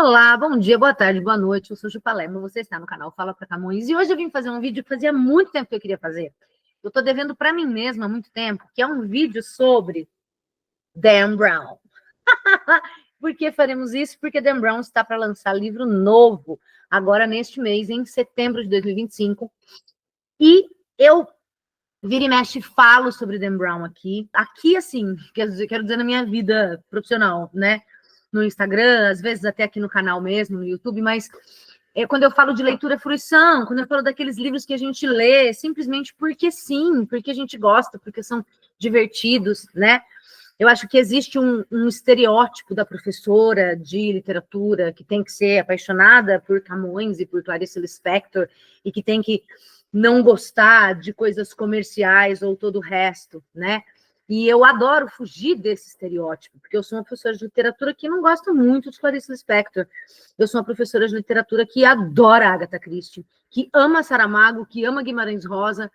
Olá, bom dia, boa tarde, boa noite. Eu sou Ju Palermo, você está no canal Fala Pra Camões e hoje eu vim fazer um vídeo que fazia muito tempo que eu queria fazer. Eu tô devendo para mim mesma há muito tempo, que é um vídeo sobre Dan Brown. Por que faremos isso? Porque Dan Brown está para lançar livro novo agora neste mês, em setembro de 2025. E eu vira e mexe falo sobre Dan Brown aqui. Aqui, assim, quero dizer na minha vida profissional, né? No Instagram, às vezes até aqui no canal mesmo, no YouTube, mas quando eu falo de leitura fruição, quando eu falo daqueles livros que a gente lê simplesmente porque sim, porque a gente gosta, porque são divertidos, né? Eu acho que existe um estereótipo da professora de literatura que tem que ser apaixonada por Camões e por Clarice Lispector e que tem que não gostar de coisas comerciais ou todo o resto, né? E eu adoro fugir desse estereótipo, porque eu sou uma professora de literatura que não gosta muito de Clarice Lispector. Eu sou uma professora de literatura que adora Agatha Christie, que ama Saramago, que ama Guimarães Rosa,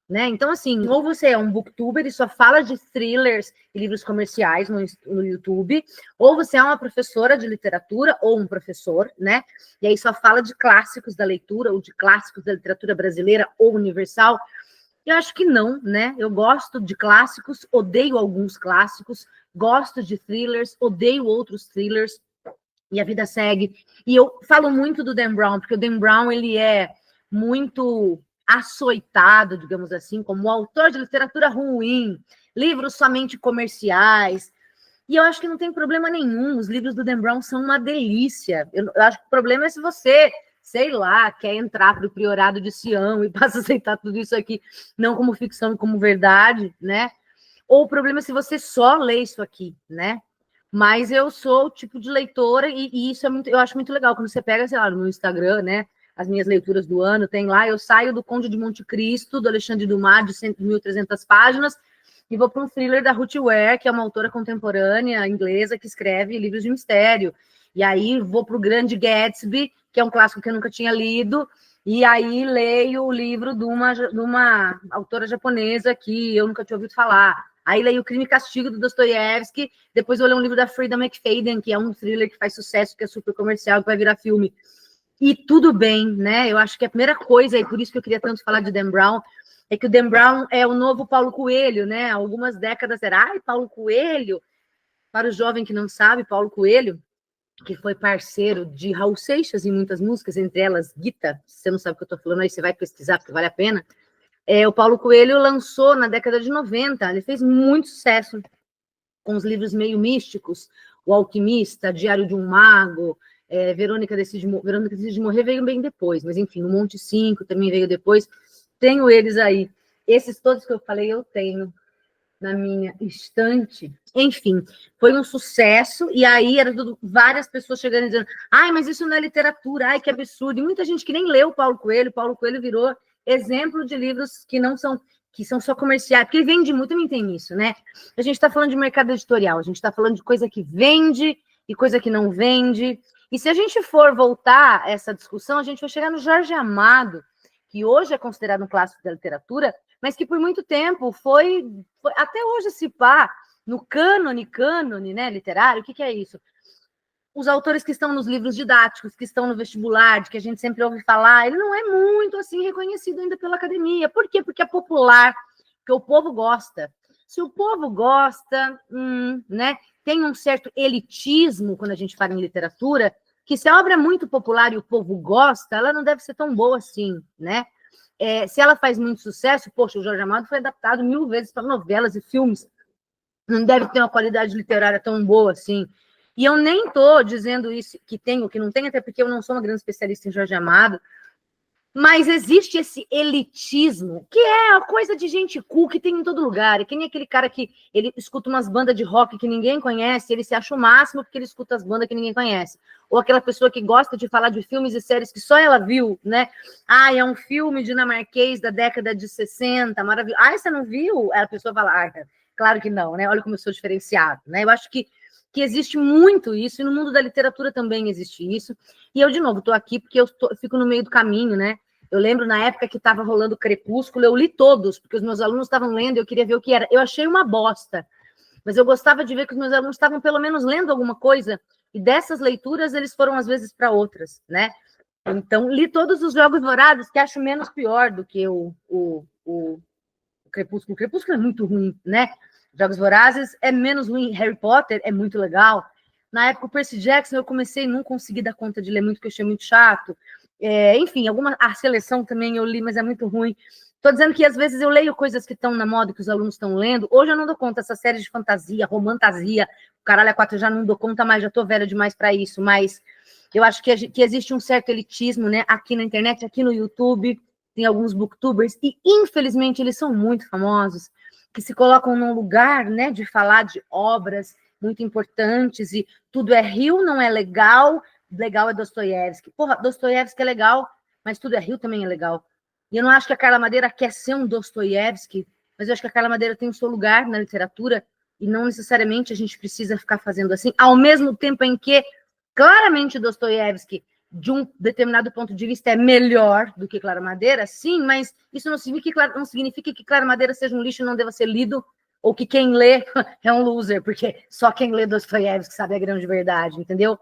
né? Então, assim, ou você é um booktuber e só fala de thrillers e livros comerciais no YouTube, ou você é uma professora de literatura ou um professor, né? E aí só fala de clássicos da leitura ou de clássicos da literatura brasileira ou universal. Eu acho que não, né? Eu gosto de clássicos, odeio alguns clássicos, gosto de thrillers, odeio outros thrillers, e a vida segue. E eu falo muito do Dan Brown, porque o Dan Brown, ele é muito açoitado, digamos assim, como autor de literatura ruim, livros somente comerciais. E eu acho que não tem problema nenhum. Os livros do Dan Brown são uma delícia. Eu acho que o problema é se você, sei lá, quer entrar para o priorado de Sião e passa a aceitar tudo isso aqui, não como ficção, como verdade, né? Ou o problema é se você só lê isso aqui, né? Mas eu sou o tipo de leitora e isso é muito, eu acho muito legal quando você pega, sei lá, no Instagram, né? As minhas leituras do ano, tem lá, eu saio do Conde de Monte Cristo, do Alexandre Dumas, de 1.300 páginas, e vou para um thriller da Ruth Ware, que é uma autora contemporânea inglesa que escreve livros de mistério. E aí vou para o Grande Gatsby, que é um clássico que eu nunca tinha lido, e aí leio o livro de uma autora japonesa que eu nunca tinha ouvido falar. Aí leio o Crime e Castigo, do Dostoiévski, depois eu leio um livro da Frida McFadden, que é um thriller que faz sucesso, que é super comercial, que vai virar filme. E tudo bem, né? Eu acho que a primeira coisa, e por isso que eu queria tanto falar de Dan Brown, é que o Dan Brown é o novo Paulo Coelho, né? Algumas décadas era, ai, Paulo Coelho. Para o jovem que não sabe, Paulo Coelho, que foi parceiro de Raul Seixas em muitas músicas, entre elas Guita. Se você não sabe o que eu estou falando aí, você vai pesquisar, porque vale a pena. O Paulo Coelho lançou na década de 90, ele fez muito sucesso com os livros meio místicos, O Alquimista, Diário de um Mago, Verônica Decide Morrer veio bem depois, mas enfim, o Monte 5 também veio depois. Tenho eles aí. Esses todos que eu falei, eu tenho na minha estante. Enfim, foi um sucesso, e aí era tudo, várias pessoas chegando e dizendo, ai, mas isso não é literatura, ai, que absurdo. E muita gente que nem leu Paulo Coelho virou exemplo de livros que são só comerciais, porque ele vende muito, também tem isso, né? A gente está falando de mercado editorial, a gente está falando de coisa que vende e coisa que não vende. E se a gente for voltar a essa discussão, a gente vai chegar no Jorge Amado, que hoje é considerado um clássico da literatura, mas que por muito tempo foi até hoje se pá, no cânone, né, literário, o que é isso? Os autores que estão nos livros didáticos, que estão no vestibular, de que a gente sempre ouve falar, ele não é muito assim reconhecido ainda pela academia. Por quê? Porque é popular, porque o povo gosta. Se o povo gosta, né, tem um certo elitismo quando a gente fala em literatura, que se a obra é muito popular e o povo gosta, ela não deve ser tão boa assim, né? Se ela faz muito sucesso, poxa, o Jorge Amado foi adaptado 1000 vezes para novelas e filmes, não deve ter uma qualidade literária tão boa assim. E eu nem estou dizendo isso que tem ou que não tem, até porque eu não sou uma grande especialista em Jorge Amado, mas existe esse elitismo, que é a coisa de gente cool que tem em todo lugar. É que nem aquele cara que ele escuta umas bandas de rock que ninguém conhece, ele se acha o máximo porque ele escuta as bandas que ninguém conhece. Ou aquela pessoa que gosta de falar de filmes e séries que só ela viu, né? Ah, é um filme dinamarquês da década de 60, maravilhoso. Ah, você não viu? Aí a pessoa fala, ah, claro que não, né? Olha como eu sou diferenciado, né? Eu acho que existe muito isso, e no mundo da literatura também existe isso. E eu, de novo, estou aqui porque eu fico no meio do caminho, né? Eu lembro na época que estava rolando Crepúsculo, eu li todos, porque os meus alunos estavam lendo e eu queria ver o que era. Eu achei uma bosta. mas eu gostava de ver que os meus alunos estavam pelo menos lendo alguma coisa, e dessas leituras eles foram às vezes para outras, né? Então, li todos os Jogos Vorazes, que acho menos pior do que o Crepúsculo. O Crepúsculo é muito ruim, né? Jogos Vorazes é menos ruim. Harry Potter é muito legal. Na época, o Percy Jackson, eu comecei e não consegui dar conta de ler muito, porque eu achei muito chato. Enfim, a seleção também eu li, mas é muito ruim. Estou dizendo que às vezes eu leio coisas que estão na moda, que os alunos estão lendo. Hoje eu não dou conta, essa série de fantasia, romantasia, caralho, a quatro eu já não dou conta mais, já estou velha demais para isso, mas eu acho que existe um certo elitismo, né? Aqui na internet, aqui no YouTube, tem alguns booktubers, e infelizmente eles são muito famosos, que se colocam num lugar, né, de falar de obras muito importantes, e tudo é rio, não é legal, legal é Dostoiévski. Porra, Dostoiévski é legal, mas tudo é rio também é legal. E eu não acho que a Carla Madeira quer ser um Dostoiévski, mas eu acho que a Carla Madeira tem o seu lugar na literatura, e não necessariamente a gente precisa ficar fazendo assim, ao mesmo tempo em que, claramente, Dostoiévski, de um determinado ponto de vista, é melhor do que Clara Madeira, sim, mas isso não significa que Clara Madeira seja um lixo e não deva ser lido, ou que quem lê é um loser, porque só quem lê Dostoiévski sabe a grande verdade, entendeu?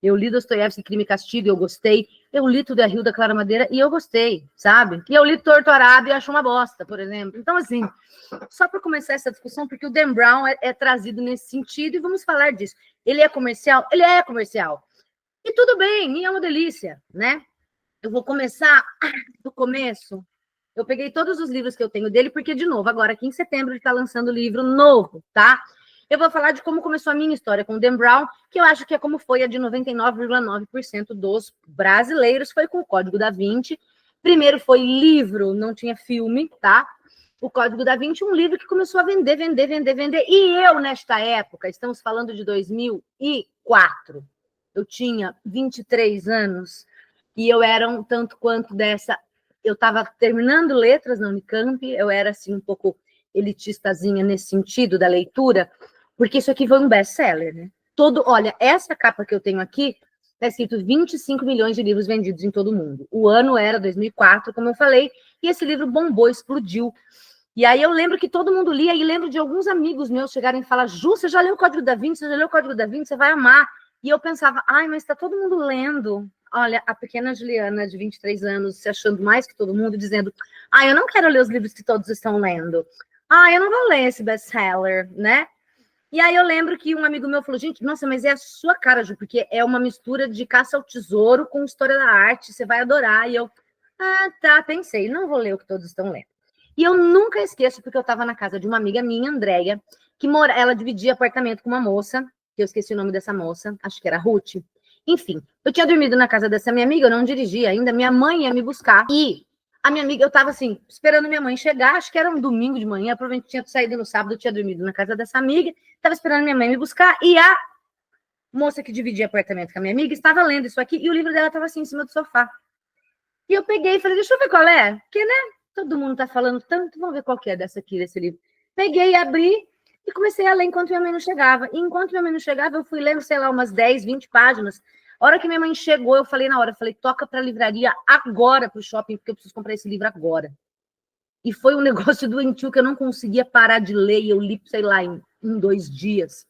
Eu li Dostoiévski, Crime e Castigo, eu gostei. Eu li Tudo é Rio, da Clara Madeira, e eu gostei, sabe? E eu li Torto Arado e acho uma bosta, por exemplo. Então, assim, só para começar essa discussão, porque o Dan Brown é trazido nesse sentido, e vamos falar disso. Ele é comercial? Ele é comercial. E tudo bem, e é uma delícia, né? Eu vou começar do começo. Eu peguei todos os livros que eu tenho dele, porque, de novo, agora aqui em setembro ele está lançando livro novo, tá? Eu vou falar de como começou a minha história com o Dan Brown, que eu acho que é como foi a de 99,9% dos brasileiros, foi com o Código da Vinci. Primeiro foi livro, não tinha filme, tá? O Código da Vinci, um livro que começou a vender. E eu, nesta época, estamos falando de 2004, eu tinha 23 anos, e eu era um tanto quanto dessa... Eu estava terminando letras na Unicamp, eu era, assim, um pouco elitistazinha nesse sentido da leitura, porque isso aqui foi um best-seller, né? Olha, essa capa que eu tenho aqui, está escrito 25 milhões de livros vendidos em todo o mundo. O ano era 2004, como eu falei, e esse livro bombou, explodiu. E aí eu lembro que todo mundo lia, e lembro de alguns amigos meus chegarem e falar: Ju, você já leu o Código da Vinci? Você já leu o Código da Vinci? Você vai amar. E eu pensava: ai, mas está todo mundo lendo. Olha, a pequena Juliana, de 23 anos, se achando mais que todo mundo, dizendo: eu não quero ler os livros que todos estão lendo. Eu não vou ler esse best-seller, né? E aí eu lembro que um amigo meu falou: gente, nossa, mas é a sua cara, Ju, porque é uma mistura de Caça ao Tesouro com História da Arte, você vai adorar. E eu, tá, pensei, não vou ler o que todos estão lendo. E eu nunca esqueço, porque eu estava na casa de uma amiga minha, Andréia, que ela dividia apartamento com uma moça, que eu esqueci o nome dessa moça, acho que era Ruth. Enfim, eu tinha dormido na casa dessa minha amiga, eu não dirigia ainda, minha mãe ia me buscar. E a minha amiga, eu estava assim, esperando minha mãe chegar, acho que era um domingo de manhã, provavelmente tinha saído no sábado, eu tinha dormido na casa dessa amiga, estava esperando minha mãe me buscar, e a moça que dividia apartamento com a minha amiga estava lendo isso aqui, e o livro dela estava assim, em cima do sofá. E eu peguei e falei: deixa eu ver qual é, porque, né, todo mundo está falando tanto, vamos ver qual que é desse livro. Peguei, abri e comecei a ler enquanto minha mãe não chegava. E enquanto minha mãe não chegava, eu fui lendo, sei lá, umas 10, 20 páginas. A hora que minha mãe chegou, eu falei na hora, toca para a livraria agora, para o shopping, porque eu preciso comprar esse livro agora. E foi um negócio doentio que eu não conseguia parar de ler, e eu li, sei lá, em 2 dias.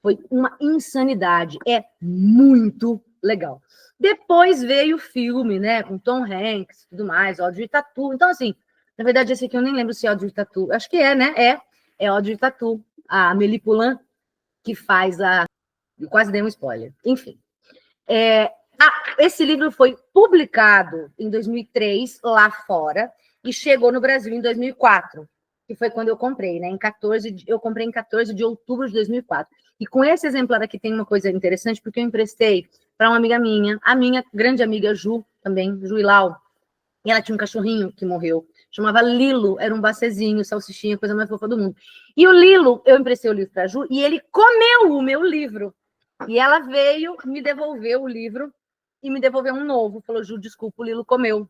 Foi uma insanidade. É muito legal. Depois veio o filme, né, com Tom Hanks e tudo mais, Audrey Tautou. Então, assim, na verdade, esse aqui eu nem lembro se é Audrey Tautou. Acho que é, né? É Audrey Tautou, a Amélie Poulain, que faz a... Eu quase dei um spoiler. Enfim. Esse livro foi publicado em 2003, lá fora, e chegou no Brasil em 2004, que foi quando eu comprei, né? Eu comprei em 14 de outubro de 2004. E com esse exemplar aqui tem uma coisa interessante, porque eu emprestei para uma amiga minha, a minha grande amiga Ju, também, Ju Ilau, e ela tinha um cachorrinho que morreu, chamava Lilo, era um bacezinho, salsichinha, coisa mais fofa do mundo. E o Lilo, eu emprestei o livro para a Ju, e ele comeu o meu livro. E ela veio, me devolveu o livro, e me devolveu um novo. Falou: Ju, desculpa, o Lilo comeu.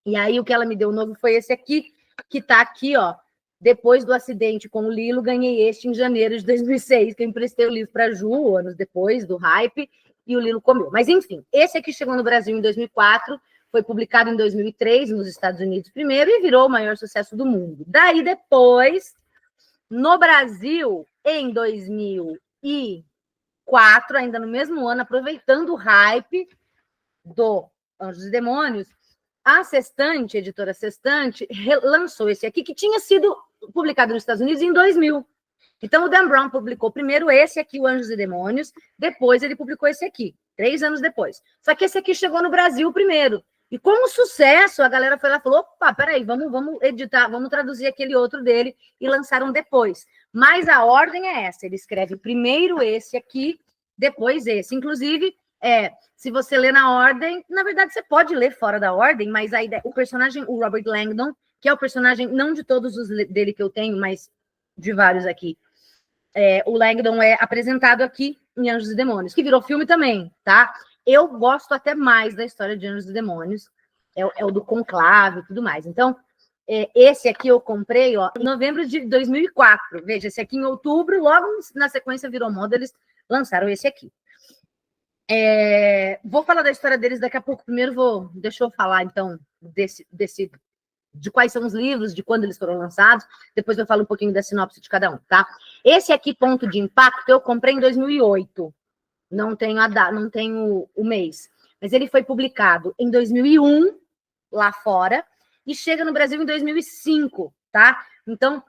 E aí o que ela me deu novo foi esse aqui, que está aqui, ó. Depois do acidente com o Lilo, ganhei este em janeiro de 2006, que eu emprestei o livro para a Ju, anos depois do hype, e o Lilo comeu. Mas, enfim, esse aqui chegou no Brasil em 2004, foi publicado em 2003, nos Estados Unidos primeiro, e virou o maior sucesso do mundo. Daí, depois, no Brasil, em 2004, ainda no mesmo ano, aproveitando o hype do Anjos e Demônios, a Sextante, a editora Sextante, lançou esse aqui, que tinha sido publicado nos Estados Unidos em 2000. Então, o Dan Brown publicou primeiro esse aqui, o Anjos e Demônios, depois ele publicou esse aqui, 3 anos depois. Só que esse aqui chegou no Brasil primeiro. E como sucesso, a galera foi lá e falou, opa, peraí, vamos editar, vamos traduzir aquele outro dele, e lançaram depois. Mas a ordem é essa, ele escreve primeiro esse aqui, depois esse. Inclusive, se você ler na ordem, na verdade você pode ler fora da ordem, mas a ideia, o personagem, o Robert Langdon, que é o personagem, não de todos os dele que eu tenho, mas de vários aqui, o Langdon é apresentado aqui em Anjos e Demônios, que virou filme também, tá? Eu gosto até mais da história de Anjos e Demônios, é o do Conclave e tudo mais. Então, esse aqui eu comprei em novembro de 2004. Veja, esse aqui em outubro, logo na sequência virou moda, eles lançaram esse aqui. Vou falar da história deles daqui a pouco. Primeiro, deixa eu falar, então, de quais são os livros, de quando eles foram lançados. Depois eu falo um pouquinho da sinopse de cada um, tá? Esse aqui, Ponto de Impacto, eu comprei em 2008. Não tenho não tenho o mês. Mas ele foi publicado em 2001, lá fora, e chega no Brasil em 2005, tá? Então,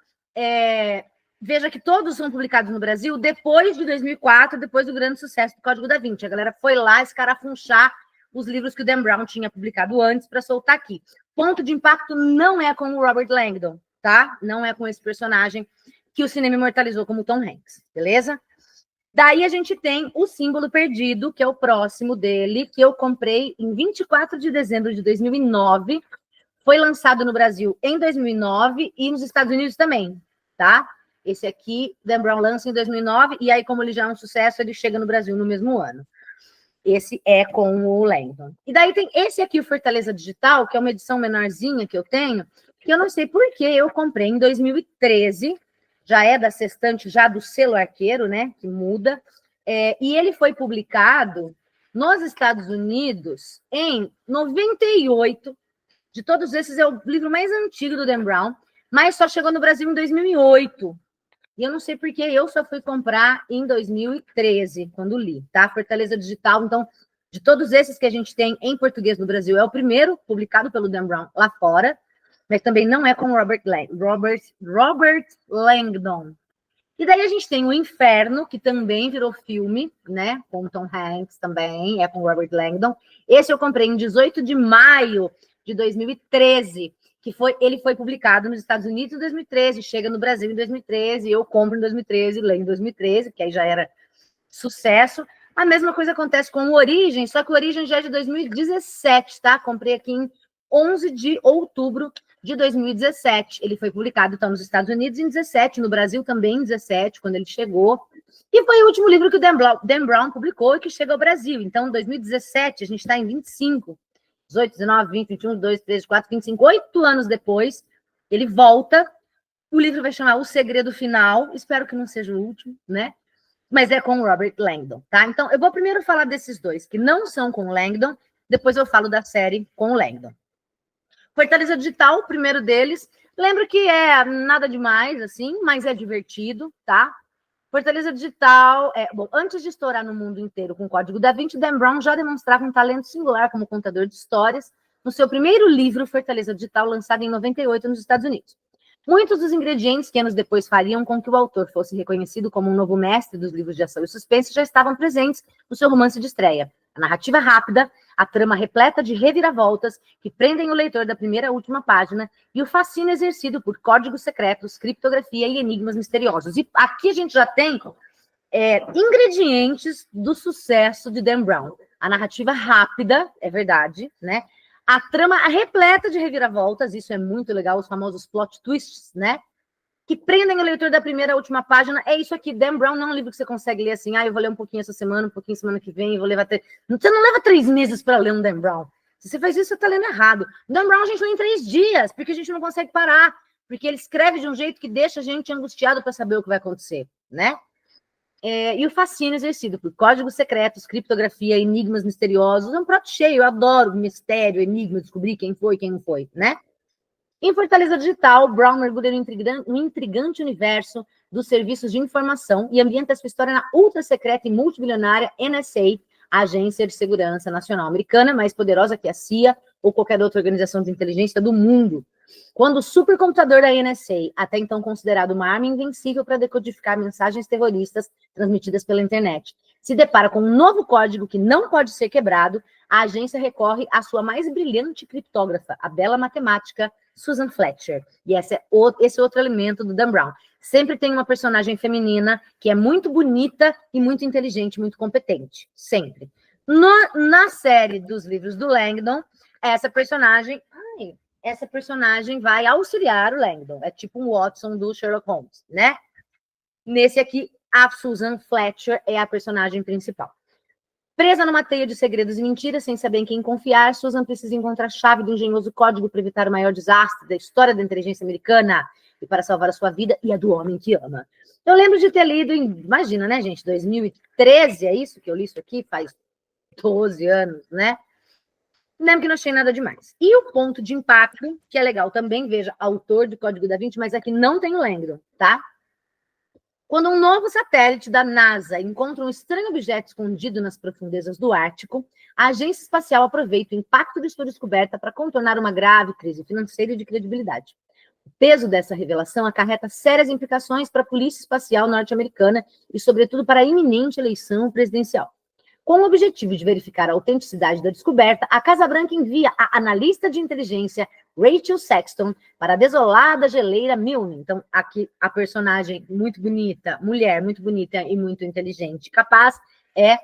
veja que todos são publicados no Brasil depois de 2004, depois do grande sucesso do Código da Vinci. A galera foi lá escarafunchar os livros que o Dan Brown tinha publicado antes para soltar aqui. Ponto de Impacto não é com o Robert Langdon, tá? Não é com esse personagem que o cinema imortalizou como Tom Hanks, beleza? Daí a gente tem O Símbolo Perdido, que é o próximo dele, que eu comprei em 24 de dezembro de 2009. Foi lançado no Brasil em 2009 e nos Estados Unidos também, tá? Esse aqui, Dan Brown lança em 2009, e aí, como ele já é um sucesso, ele chega no Brasil no mesmo ano. Esse é com o Langdon. E daí tem esse aqui, o Fortaleza Digital, que é uma edição menorzinha que eu tenho, que eu não sei por que eu comprei em 2013, já é da Sextante, já do selo Arqueiro, né, que muda, e ele foi publicado nos Estados Unidos em 98. De todos esses, é o livro mais antigo do Dan Brown, mas só chegou no Brasil em 2008. E eu não sei porque eu só fui comprar em 2013, quando li, tá? Fortaleza Digital. Então, de todos esses que a gente tem em português no Brasil, é o primeiro publicado pelo Dan Brown lá fora, mas também não é com Robert Langdon. E daí a gente tem O Inferno, que também virou filme, né? Com Tom Hanks também, é com Robert Langdon. Esse eu comprei em 18 de maio de 2013, ele foi publicado nos Estados Unidos em 2013, chega no Brasil em 2013, eu compro em 2013, leio em 2013, que aí já era sucesso. A mesma coisa acontece com o Origem, só que o Origem já é de 2017, tá? Comprei aqui em 11 de outubro de 2017. Ele foi publicado, então, nos Estados Unidos em 17, no Brasil também em 17, quando ele chegou. E foi o último livro que o Dan Brown publicou e que chega ao Brasil. Então, em 2017, a gente está em 25. 18, 19, 20, 21, 22, 13, 24, 25, 8 anos depois, ele volta. O livro vai chamar O Segredo Final. Espero que não seja o último, né? Mas é com o Robert Langdon, tá? Então, eu vou primeiro falar desses dois, que não são com o Langdon, depois eu falo da série com o Langdon. Fortaleza Digital, o primeiro deles. Lembro que é nada demais, assim, mas é divertido, tá? Fortaleza Digital, bom, antes de estourar no mundo inteiro com o Código da Vinci, Dan Brown já demonstrava um talento singular como contador de histórias no seu primeiro livro, Fortaleza Digital, lançado em 98 nos Estados Unidos. Muitos dos ingredientes que anos depois fariam com que o autor fosse reconhecido como um novo mestre dos livros de ação e suspense já estavam presentes no seu romance de estreia. A narrativa rápida, a trama repleta de reviravoltas que prendem o leitor da primeira à última página e o fascínio exercido por códigos secretos, criptografia e enigmas misteriosos. E aqui a gente já tem ingredientes do sucesso de Dan Brown. A narrativa rápida, é verdade, né? A trama repleta de reviravoltas, isso é muito legal, os famosos plot twists, né? Que prendem o leitor da primeira à última página. É isso aqui. Dan Brown não é um livro que você consegue ler assim, eu vou ler um pouquinho essa semana, um pouquinho semana que vem, vou levar Você não leva 3 meses para ler um Dan Brown. Se você faz isso, você está lendo errado. Dan Brown a gente lê em 3 dias, porque a gente não consegue parar, porque ele escreve de um jeito que deixa a gente angustiado para saber o que vai acontecer, né? E o fascínio exercido por códigos secretos, criptografia, enigmas misteriosos. É um prato cheio, eu adoro mistério, enigma, descobrir quem foi, quem não foi, né? Em Fortaleza Digital, Brown mergulha no intrigante universo dos serviços de informação e ambienta sua história na ultra secreta e multibilionária NSA, a Agência de Segurança Nacional Americana, mais poderosa que a CIA ou qualquer outra organização de inteligência do mundo. Quando o supercomputador da NSA, até então considerado uma arma invencível para decodificar mensagens terroristas transmitidas pela internet, se depara com um novo código que não pode ser quebrado, a agência recorre à sua mais brilhante criptógrafa, a bela matemática Susan Fletcher. E esse é outro elemento do Dan Brown. Sempre tem uma personagem feminina que é muito bonita e muito inteligente, muito competente. Sempre. Na série dos livros do Langdon, essa personagem vai auxiliar o Langdon. É tipo um Watson do Sherlock Holmes, né? Nesse aqui, a Susan Fletcher é a personagem principal. Presa numa teia de segredos e mentiras, sem saber em quem confiar, Susan precisa encontrar a chave do engenhoso código para evitar o maior desastre da história da inteligência americana e para salvar a sua vida e a do homem que ama. Eu lembro de ter lido, imagina, né, gente, 2013, é isso que eu li isso aqui? Faz 12 anos, né? Lembro que não achei nada demais. E o ponto de impacto, que é legal também, veja, autor do Código da Vinci, mas aqui não tem o Langdon, tá? Quando um novo satélite da NASA encontra um estranho objeto escondido nas profundezas do Ártico, a agência espacial aproveita o impacto de sua descoberta para contornar uma grave crise financeira e de credibilidade. O peso dessa revelação acarreta sérias implicações para a polícia espacial norte-americana e, sobretudo, para a iminente eleição presidencial. Com o objetivo de verificar a autenticidade da descoberta, a Casa Branca envia a analista de inteligência Rachel Sexton para a desolada geleira Milne. Então, aqui a personagem muito bonita, mulher muito bonita e muito inteligente, capaz, é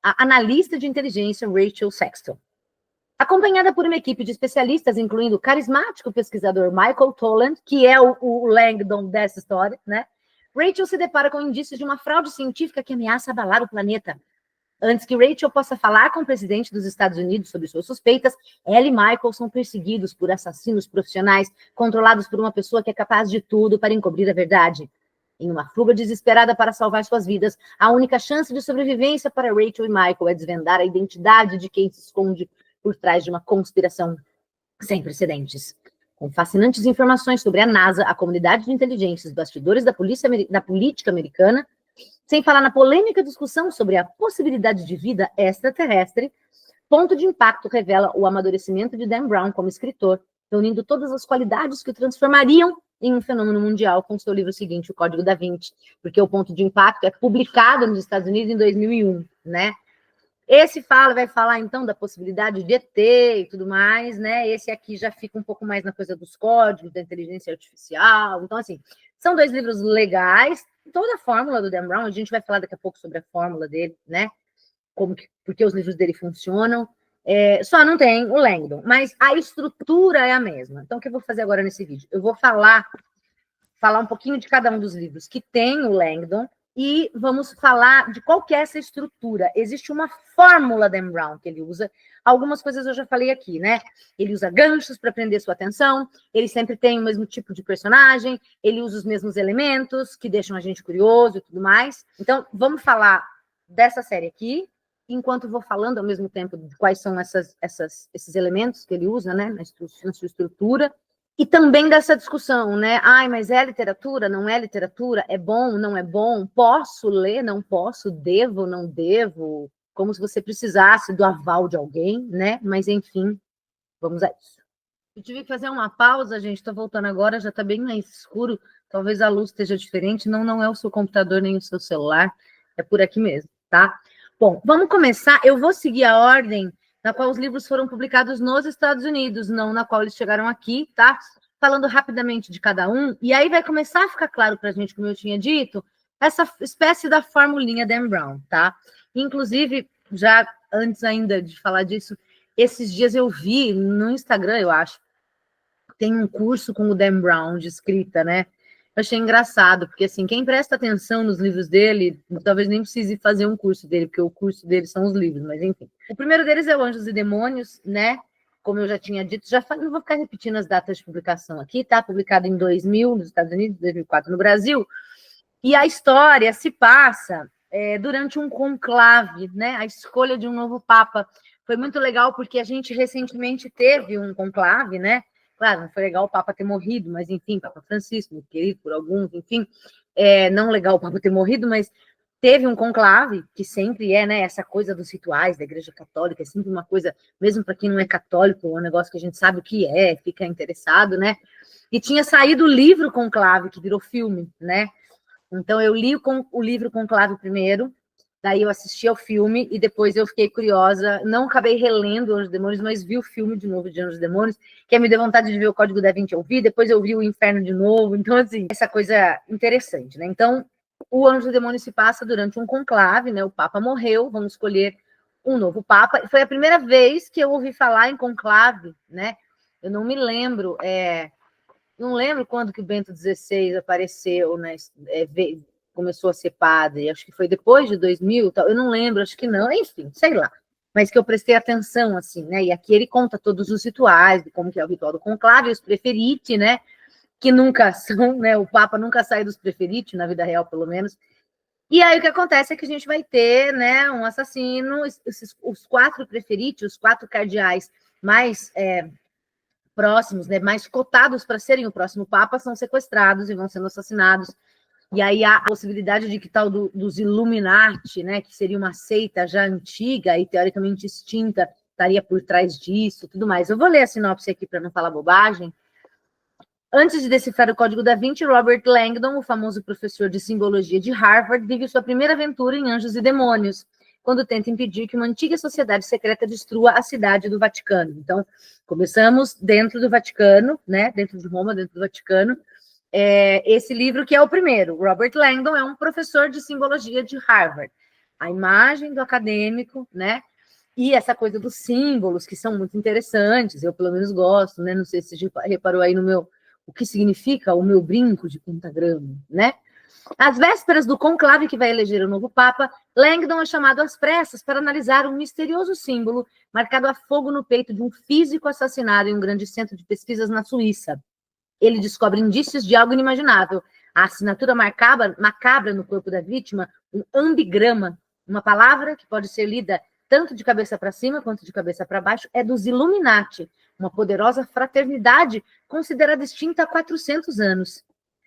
a analista de inteligência Rachel Sexton. Acompanhada por uma equipe de especialistas, incluindo o carismático pesquisador Michael Toland, que é o Langdon dessa história, né? Rachel se depara com indícios de uma fraude científica que ameaça abalar o planeta. Antes que Rachel possa falar com o presidente dos Estados Unidos sobre suas suspeitas, ela e Michael são perseguidos por assassinos profissionais controlados por uma pessoa que é capaz de tudo para encobrir a verdade. Em uma fuga desesperada para salvar suas vidas, a única chance de sobrevivência para Rachel e Michael é desvendar a identidade de quem se esconde por trás de uma conspiração sem precedentes. Com fascinantes informações sobre a NASA, a comunidade de inteligência, os bastidores da política americana, sem falar na polêmica discussão sobre a possibilidade de vida extraterrestre, Ponto de Impacto revela o amadurecimento de Dan Brown como escritor, reunindo todas as qualidades que o transformariam em um fenômeno mundial com seu livro seguinte, O Código da Vinci, porque o Ponto de Impacto é publicado nos Estados Unidos em 2001, né? Esse vai falar, então, da possibilidade de ET e tudo mais, né? Esse aqui já fica um pouco mais na coisa dos códigos, da inteligência artificial. Então, assim, são dois livros legais. Toda a fórmula do Dan Brown, a gente vai falar daqui a pouco sobre a fórmula dele, né? Porque os livros dele funcionam. Só não tem o Langdon, mas a estrutura é a mesma. Então, o que eu vou fazer agora nesse vídeo? Eu vou falar um pouquinho de cada um dos livros que tem o Langdon, e vamos falar de qual que é essa estrutura. Existe uma fórmula Dan Brown que ele usa. Algumas coisas eu já falei aqui, né? Ele usa ganchos para prender sua atenção, ele sempre tem o mesmo tipo de personagem, ele usa os mesmos elementos que deixam a gente curioso e tudo mais. Então, vamos falar dessa série aqui, enquanto vou falando ao mesmo tempo de quais são esses elementos que ele usa, né, na sua estrutura. E também dessa discussão, né? Ai, mas é literatura, não é literatura? É bom, não é bom? Posso ler, não posso? Devo, não devo? Como se você precisasse do aval de alguém, né? Mas, enfim, vamos a isso. Eu tive que fazer uma pausa, gente. Estou voltando agora, já está bem mais escuro. Talvez a luz esteja diferente. Não é o seu computador nem o seu celular. É por aqui mesmo, tá? Bom, vamos começar. Eu vou seguir a ordem na qual os livros foram publicados nos Estados Unidos, não na qual eles chegaram aqui, tá? Falando rapidamente de cada um, e aí vai começar a ficar claro para a gente, como eu tinha dito, essa espécie da formulinha Dan Brown, tá? Inclusive, já antes ainda de falar disso, esses dias eu vi no Instagram, eu acho, tem um curso com o Dan Brown de escrita, né? Eu achei engraçado, porque assim, quem presta atenção nos livros dele, talvez nem precise fazer um curso dele, porque o curso dele são os livros, mas enfim. O primeiro deles é o Anjos e Demônios, né? Como eu já tinha dito, não vou ficar repetindo as datas de publicação aqui, tá? Publicado em 2000 nos Estados Unidos, 2004 no Brasil. E a história se passa durante um conclave, né? A escolha de um novo papa. Foi muito legal, porque a gente recentemente teve um conclave, né? Claro, não foi legal o Papa ter morrido, mas enfim, Papa Francisco, muito querido por alguns, enfim. não legal o Papa ter morrido, mas teve um conclave, que sempre é, né, essa coisa dos rituais da Igreja Católica, é sempre uma coisa, mesmo para quem não é católico, é um negócio que a gente sabe o que é, fica interessado, né? E tinha saído o livro Conclave, que virou filme, né? Então eu li o livro Conclave primeiro, daí eu assisti ao filme e depois eu fiquei curiosa, não acabei relendo Anjos e Demônios, mas vi o filme de novo de Anjos e Demônios, que me deu vontade de ver o Código da Vinci, eu vi, depois eu vi o Inferno de novo, então assim, essa coisa interessante, né? Então, o Anjos e Demônios se passa durante um conclave, né? O Papa morreu, vamos escolher um novo Papa. Foi a primeira vez que eu ouvi falar em conclave, né? Eu não me lembro, não lembro quando que o Bento XVI apareceu, né? Começou a ser padre, acho que foi depois de 2000, tal, eu não lembro, acho que não, enfim, sei lá. Mas que eu prestei atenção, assim, né? E aqui ele conta todos os rituais, de como que é o ritual do conclave, os preferiti, né? Que nunca são, né? O Papa nunca sai dos preferiti, na vida real, pelo menos. E aí o que acontece é que a gente vai ter, né, um assassino, os 4 preferiti, os 4 cardeais mais próximos, né, mais cotados para serem o próximo Papa, são sequestrados e vão sendo assassinados. E aí há a possibilidade de que tal dos Illuminati, né, que seria uma seita já antiga e teoricamente extinta, estaria por trás disso, tudo mais. Eu vou ler a sinopse aqui para não falar bobagem. Antes de decifrar o Código da Vinci, Robert Langdon, o famoso professor de simbologia de Harvard, vive sua primeira aventura em Anjos e Demônios, quando tenta impedir que uma antiga sociedade secreta destrua a cidade do Vaticano. Então, começamos dentro do Vaticano, né? Dentro de Roma, dentro do Vaticano. Esse livro que é o primeiro. Robert Langdon é um professor de simbologia de Harvard. A imagem do acadêmico, né? E essa coisa dos símbolos, que são muito interessantes, eu pelo menos gosto, né? Não sei se você reparou aí no meu... O que significa o meu brinco de pentagrama, né? Às vésperas do conclave que vai eleger o novo Papa, Langdon é chamado às pressas para analisar um misterioso símbolo marcado a fogo no peito de um físico assassinado em um grande centro de pesquisas na Suíça. Ele descobre indícios de algo inimaginável. A assinatura macabra no corpo da vítima, um ambigrama, uma palavra que pode ser lida tanto de cabeça para cima quanto de cabeça para baixo, é dos Illuminati, uma poderosa fraternidade considerada extinta há 400 anos.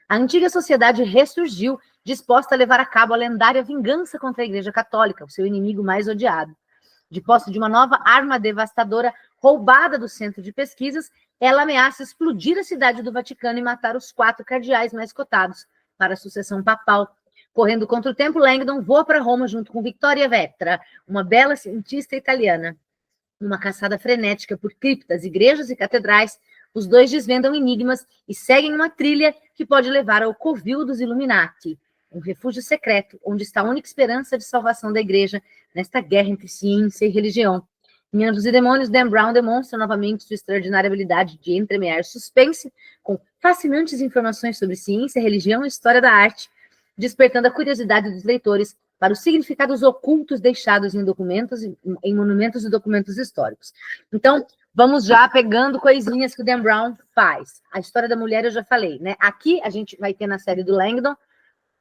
A antiga sociedade ressurgiu, disposta a levar a cabo a lendária vingança contra a Igreja Católica, o seu inimigo mais odiado. De posse de uma nova arma devastadora roubada do centro de pesquisas, ela ameaça explodir a cidade do Vaticano e matar os 4 cardeais mais cotados para a sucessão papal. Correndo contra o tempo, Langdon voa para Roma junto com Vittoria Vetra, uma bela cientista italiana. Numa caçada frenética por criptas, igrejas e catedrais, os dois desvendam enigmas e seguem uma trilha que pode levar ao covil dos Illuminati, um refúgio secreto onde está a única esperança de salvação da igreja nesta guerra entre ciência e religião. Em Anjos e Demônios, Dan Brown demonstra novamente sua extraordinária habilidade de entremear suspense com fascinantes informações sobre ciência, religião e história da arte, despertando a curiosidade dos leitores para os significados ocultos deixados em documentos, em monumentos e documentos históricos. Então, vamos já pegando coisinhas que o Dan Brown faz. A história da mulher eu já falei, né? Aqui a gente vai ter na série do Langdon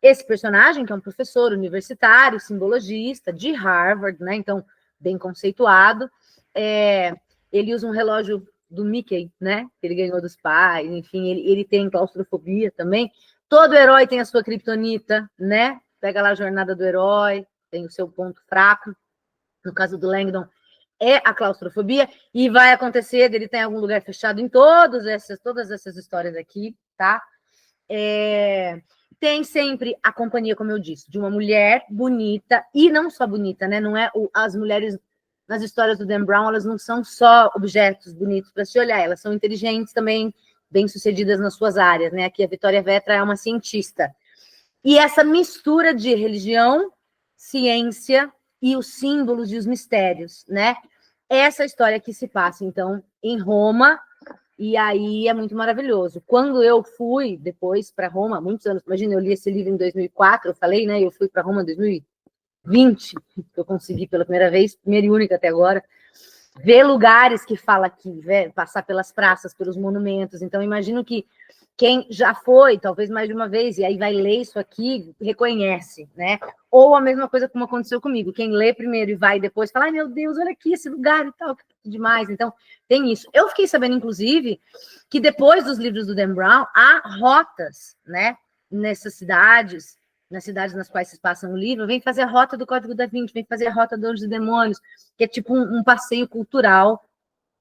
esse personagem, que é um professor universitário, simbologista de Harvard, né? Então, bem conceituado. Ele usa um relógio do Mickey, né? Que ele ganhou dos pais, enfim, ele tem claustrofobia também. Todo herói tem a sua criptonita, né? Pega lá a jornada do herói, tem o seu ponto fraco. No caso do Langdon, é a claustrofobia, e vai acontecer, ele tem algum lugar fechado em todas essas histórias aqui, tá? Tem sempre a companhia, como eu disse, de uma mulher bonita, e não só bonita, né? Não é as mulheres nas histórias do Dan Brown, elas não são só objetos bonitos para se olhar, elas são inteligentes também, bem-sucedidas nas suas áreas, né? Aqui a Vittoria Vetra é uma cientista. E essa mistura de religião, ciência e os símbolos e os mistérios, né? Essa história que se passa, então, em Roma, e aí é muito maravilhoso. Quando eu fui depois para Roma, muitos anos, imagina, eu li esse livro em 2004, eu falei, né? Eu fui para Roma em 2020, que eu consegui pela primeira vez, primeira e única até agora, ver lugares que fala aqui, passar pelas praças, pelos monumentos. Então, imagino que quem já foi, talvez mais de uma vez, e aí vai ler isso aqui, reconhece, né? Ou a mesma coisa como aconteceu comigo. Quem lê primeiro e vai depois, fala, ai, meu Deus, olha aqui esse lugar e tal, que demais. Então, tem isso. Eu fiquei sabendo, inclusive, que depois dos livros do Dan Brown, há rotas, né? nessas cidades, nas cidades nas quais se passam o livro, vem fazer a Rota do Código da Vinci, vem fazer a Rota dos Anjos e Demônios, que é tipo um passeio cultural,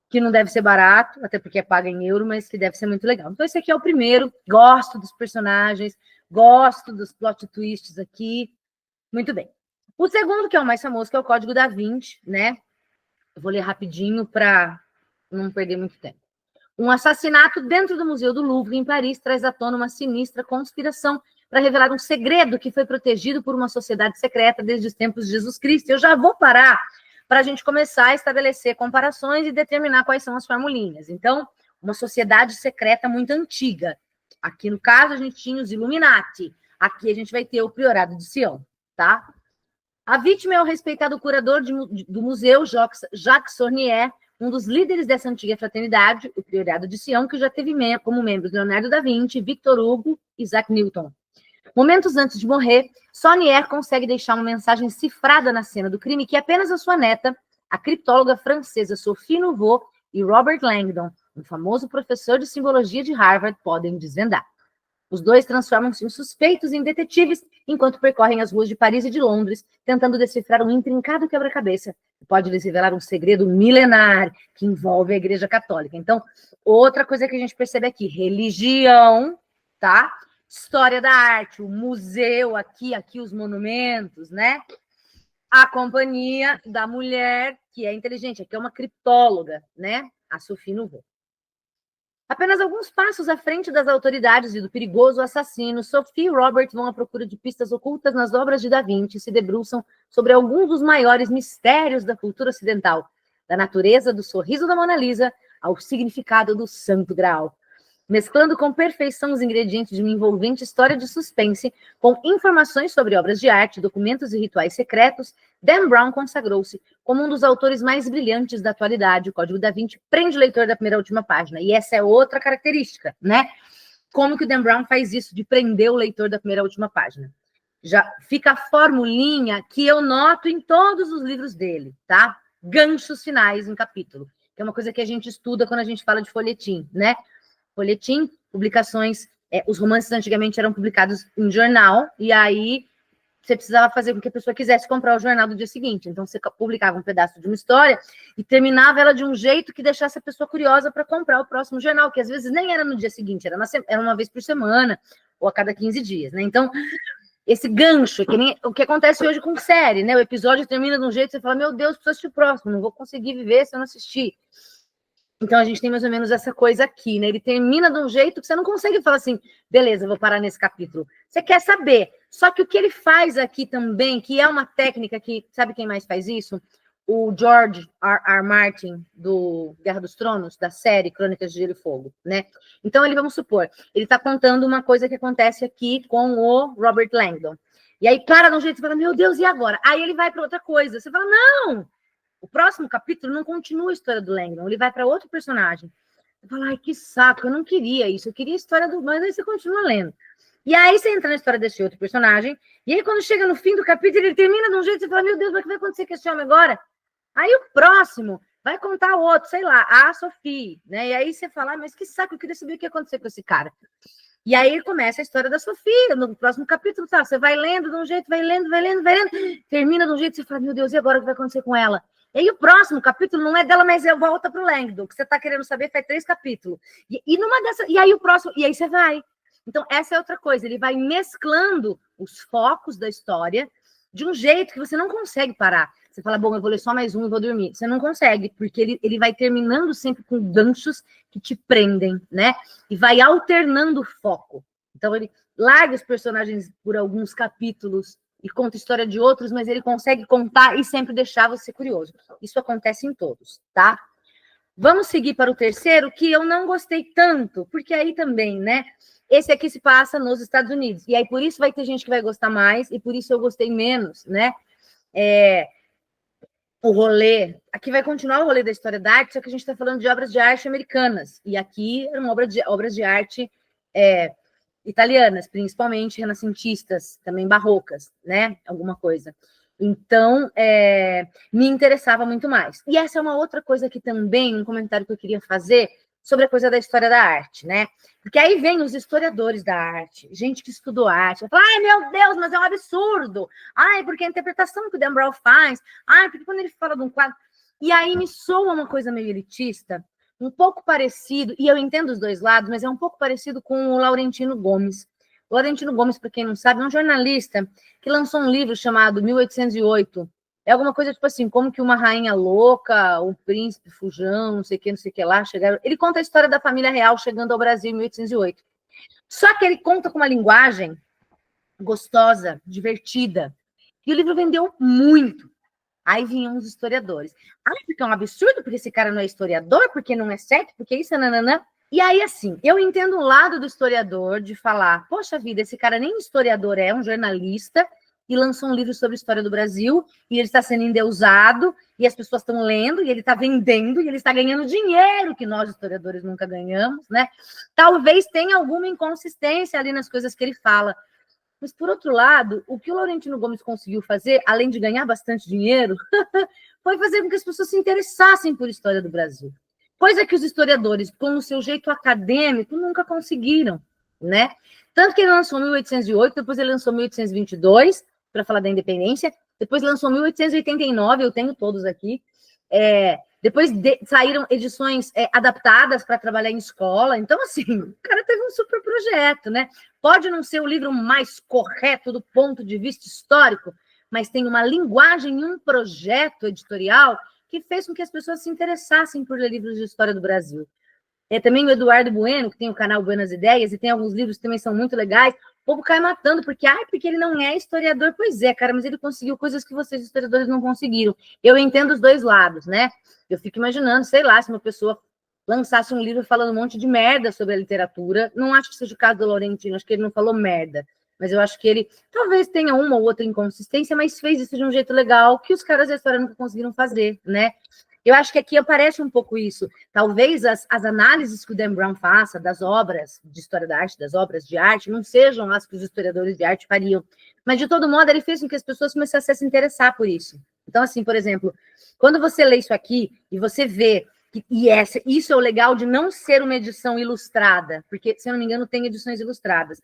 que não deve ser barato, até porque é pago em euro, mas que deve ser muito legal. Então, esse aqui é o primeiro. Gosto dos personagens, gosto dos plot twists aqui. Muito bem. O segundo, que é o mais famoso, que é o Código da Vinci, né? Eu vou ler rapidinho para não perder muito tempo. Um assassinato dentro do Museu do Louvre, em Paris, traz à tona uma sinistra conspiração para revelar um segredo que foi protegido por uma sociedade secreta desde os tempos de Jesus Cristo. Eu já vou parar para a gente começar a estabelecer comparações e determinar quais são as formulinhas. Então, uma sociedade secreta muito antiga. Aqui, no caso, a gente tinha os Illuminati. Aqui a gente vai ter o Priorado de Sião, tá? A vítima é o respeitado curador do museu, Jacques Sornier, um dos líderes dessa antiga fraternidade, o Priorado de Sião, que já teve como membros Leonardo da Vinci, Victor Hugo e Isaac Newton. Momentos antes de morrer, Sornier consegue deixar uma mensagem cifrada na cena do crime que apenas a sua neta, a criptóloga francesa Sophie Nouveau e Robert Langdon, um famoso professor de simbologia de Harvard, podem desvendar. Os dois transformam-se em suspeitos em detetives enquanto percorrem as ruas de Paris e de Londres, tentando decifrar um intrincado quebra-cabeça que pode lhes revelar um segredo milenar que envolve a Igreja Católica. Então, outra coisa que a gente percebe aqui, religião, tá? História da arte, o museu aqui os monumentos, né? A companhia da mulher que é inteligente, aqui é uma criptóloga, né? A Sophie Nouveau. Apenas alguns passos à frente das autoridades e do perigoso assassino, Sophie e Robert vão à procura de pistas ocultas nas obras de Da Vinci e se debruçam sobre alguns dos maiores mistérios da cultura ocidental, da natureza do sorriso da Mona Lisa ao significado do Santo Graal. Mesclando com perfeição os ingredientes de uma envolvente história de suspense, com informações sobre obras de arte, documentos e rituais secretos, Dan Brown consagrou-se como um dos autores mais brilhantes da atualidade. O Código da Vinci prende o leitor da primeira à última página. E essa é outra característica, né? Como que o Dan Brown faz isso, de prender o leitor da primeira à última página? Já fica a formulinha que eu noto em todos os livros dele, tá? Ganchos finais em capítulo, que é uma coisa que a gente estuda quando a gente fala de folhetim, né? Folhetim, publicações, os romances antigamente eram publicados em jornal, e aí você precisava fazer com que a pessoa quisesse comprar o jornal do dia seguinte. Então, você publicava um pedaço de uma história e terminava ela de um jeito que deixasse a pessoa curiosa para comprar o próximo jornal, que às vezes nem era no dia seguinte, era uma vez por semana, ou a cada 15 dias, né? Então, esse gancho, que nem o que acontece hoje com série, né? O episódio termina de um jeito, você fala, meu Deus, preciso assistir o próximo, não vou conseguir viver se eu não assistir. Então, a gente tem mais ou menos essa coisa aqui, né? Ele termina de um jeito que você não consegue falar assim, beleza, vou parar nesse capítulo. Você quer saber. Só que o que ele faz aqui também, que é uma técnica que, sabe quem mais faz isso? O George R. Martin, do Guerra dos Tronos, da série Crônicas de Gelo e Fogo, né? Então, vamos supor, ele está contando uma coisa que acontece aqui com o Robert Langdon. E aí, para de um jeito, você fala, meu Deus, e agora? Aí ele vai para outra coisa. Você fala, não! O próximo capítulo não continua a história do Langdon, ele vai para outro personagem. Eu falo, ai, que saco, eu não queria isso, eu queria a história do... Mas aí você continua lendo. E aí você entra na história desse outro personagem, e aí quando chega no fim do capítulo, ele termina de um jeito, você fala, meu Deus, mas o que vai acontecer com esse homem agora? Aí o próximo vai contar outro, sei lá, a Sophie, né? E aí você fala, mas que saco, eu queria saber o que ia acontecer com esse cara. E aí começa a história da Sophie, no próximo capítulo, tá? Você vai lendo de um jeito, vai lendo, termina de um jeito, você fala, meu Deus, e agora o que vai acontecer com ela? E aí o próximo capítulo não é dela, mas volta para o Langdon, que você está querendo saber, faz 3 capítulos. E numa dessas, e aí o próximo, e aí você vai. Então, essa é outra coisa, ele vai mesclando os focos da história de um jeito que você não consegue parar. Você fala, bom, eu vou ler só mais um e vou dormir. Você não consegue, porque ele vai terminando sempre com ganchos que te prendem, né? E vai alternando o foco. Então, ele larga os personagens por alguns capítulos e conta a história de outros, mas ele consegue contar e sempre deixar você curioso. Isso acontece em todos, tá? Vamos seguir para o terceiro, que eu não gostei tanto, porque aí também, né? Esse aqui se passa nos Estados Unidos. E aí, por isso, vai ter gente que vai gostar mais, e por isso eu gostei menos, né? O rolê... Aqui vai continuar o rolê da história da arte, só que a gente está falando de obras de arte americanas. E aqui eram obras de arte italianas, principalmente renascentistas, também barrocas, né? Alguma coisa. Então, me interessava muito mais. E essa é uma outra coisa que também, um comentário que eu queria fazer, sobre a coisa da história da arte, né? Porque aí vem os historiadores da arte, gente que estudou arte, fala, ai, meu Deus, mas é um absurdo. Ai, porque a interpretação que o Dan Brown faz, ai, porque quando ele fala de um quadro... E aí me soa uma coisa meio elitista, um pouco parecido, e eu entendo os dois lados, mas é um pouco parecido com o Laurentino Gomes. O Laurentino Gomes, para quem não sabe, é um jornalista que lançou um livro chamado 1808. É alguma coisa tipo assim, como que uma rainha louca, um príncipe fujão, não sei o que lá, chegaram... Ele conta a história da família real chegando ao Brasil em 1808. Só que ele conta com uma linguagem gostosa, divertida. E o livro vendeu muito. Aí vinham os historiadores. Ah, porque é um absurdo, porque esse cara não é historiador, porque não é certo, porque isso é nananã. E aí, assim, eu entendo o lado do historiador de falar, poxa vida, esse cara nem historiador é um jornalista, e lançou um livro sobre a história do Brasil, e ele está sendo endeusado, e as pessoas estão lendo, e ele está vendendo, e ele está ganhando dinheiro, que nós, historiadores, nunca ganhamos, né? Talvez tenha alguma inconsistência ali nas coisas que ele fala. Mas, por outro lado, o que o Laurentino Gomes conseguiu fazer, além de ganhar bastante dinheiro, foi fazer com que as pessoas se interessassem por história do Brasil. Coisa que os historiadores, com o seu jeito acadêmico, nunca conseguiram, né? Tanto que ele lançou 1808, depois ele lançou 1822, para falar da independência, depois lançou 1889, eu tenho todos aqui, depois saíram edições adaptadas para trabalhar em escola. Então, assim, o cara teve um super projeto, né? Pode não ser o livro mais correto do ponto de vista histórico, mas tem uma linguagem e um projeto editorial que fez com que as pessoas se interessassem por ler livros de história do Brasil. Também o Eduardo Bueno, que tem o canal Buenas Ideias, e tem alguns livros que também são muito legais. O povo cai matando, porque ele não é historiador. Pois é, cara, mas ele conseguiu coisas que vocês, historiadores, não conseguiram. Eu entendo os dois lados, né? Eu fico imaginando, sei lá, se uma pessoa lançasse um livro falando um monte de merda sobre a literatura. Não acho que seja o caso do Laurentino, acho que ele não falou merda. Mas eu acho que ele talvez tenha uma ou outra inconsistência, mas fez isso de um jeito legal que os caras da história nunca conseguiram fazer, né? Eu acho que aqui aparece um pouco isso. Talvez as análises que o Dan Brown faça das obras de história da arte, das obras de arte, não sejam as que os historiadores de arte fariam. Mas, de todo modo, ele fez com que as pessoas começassem a se interessar por isso. Então, assim, por exemplo, quando você lê isso aqui e você vê isso é o legal de não ser uma edição ilustrada, porque, se eu não me engano, tem edições ilustradas.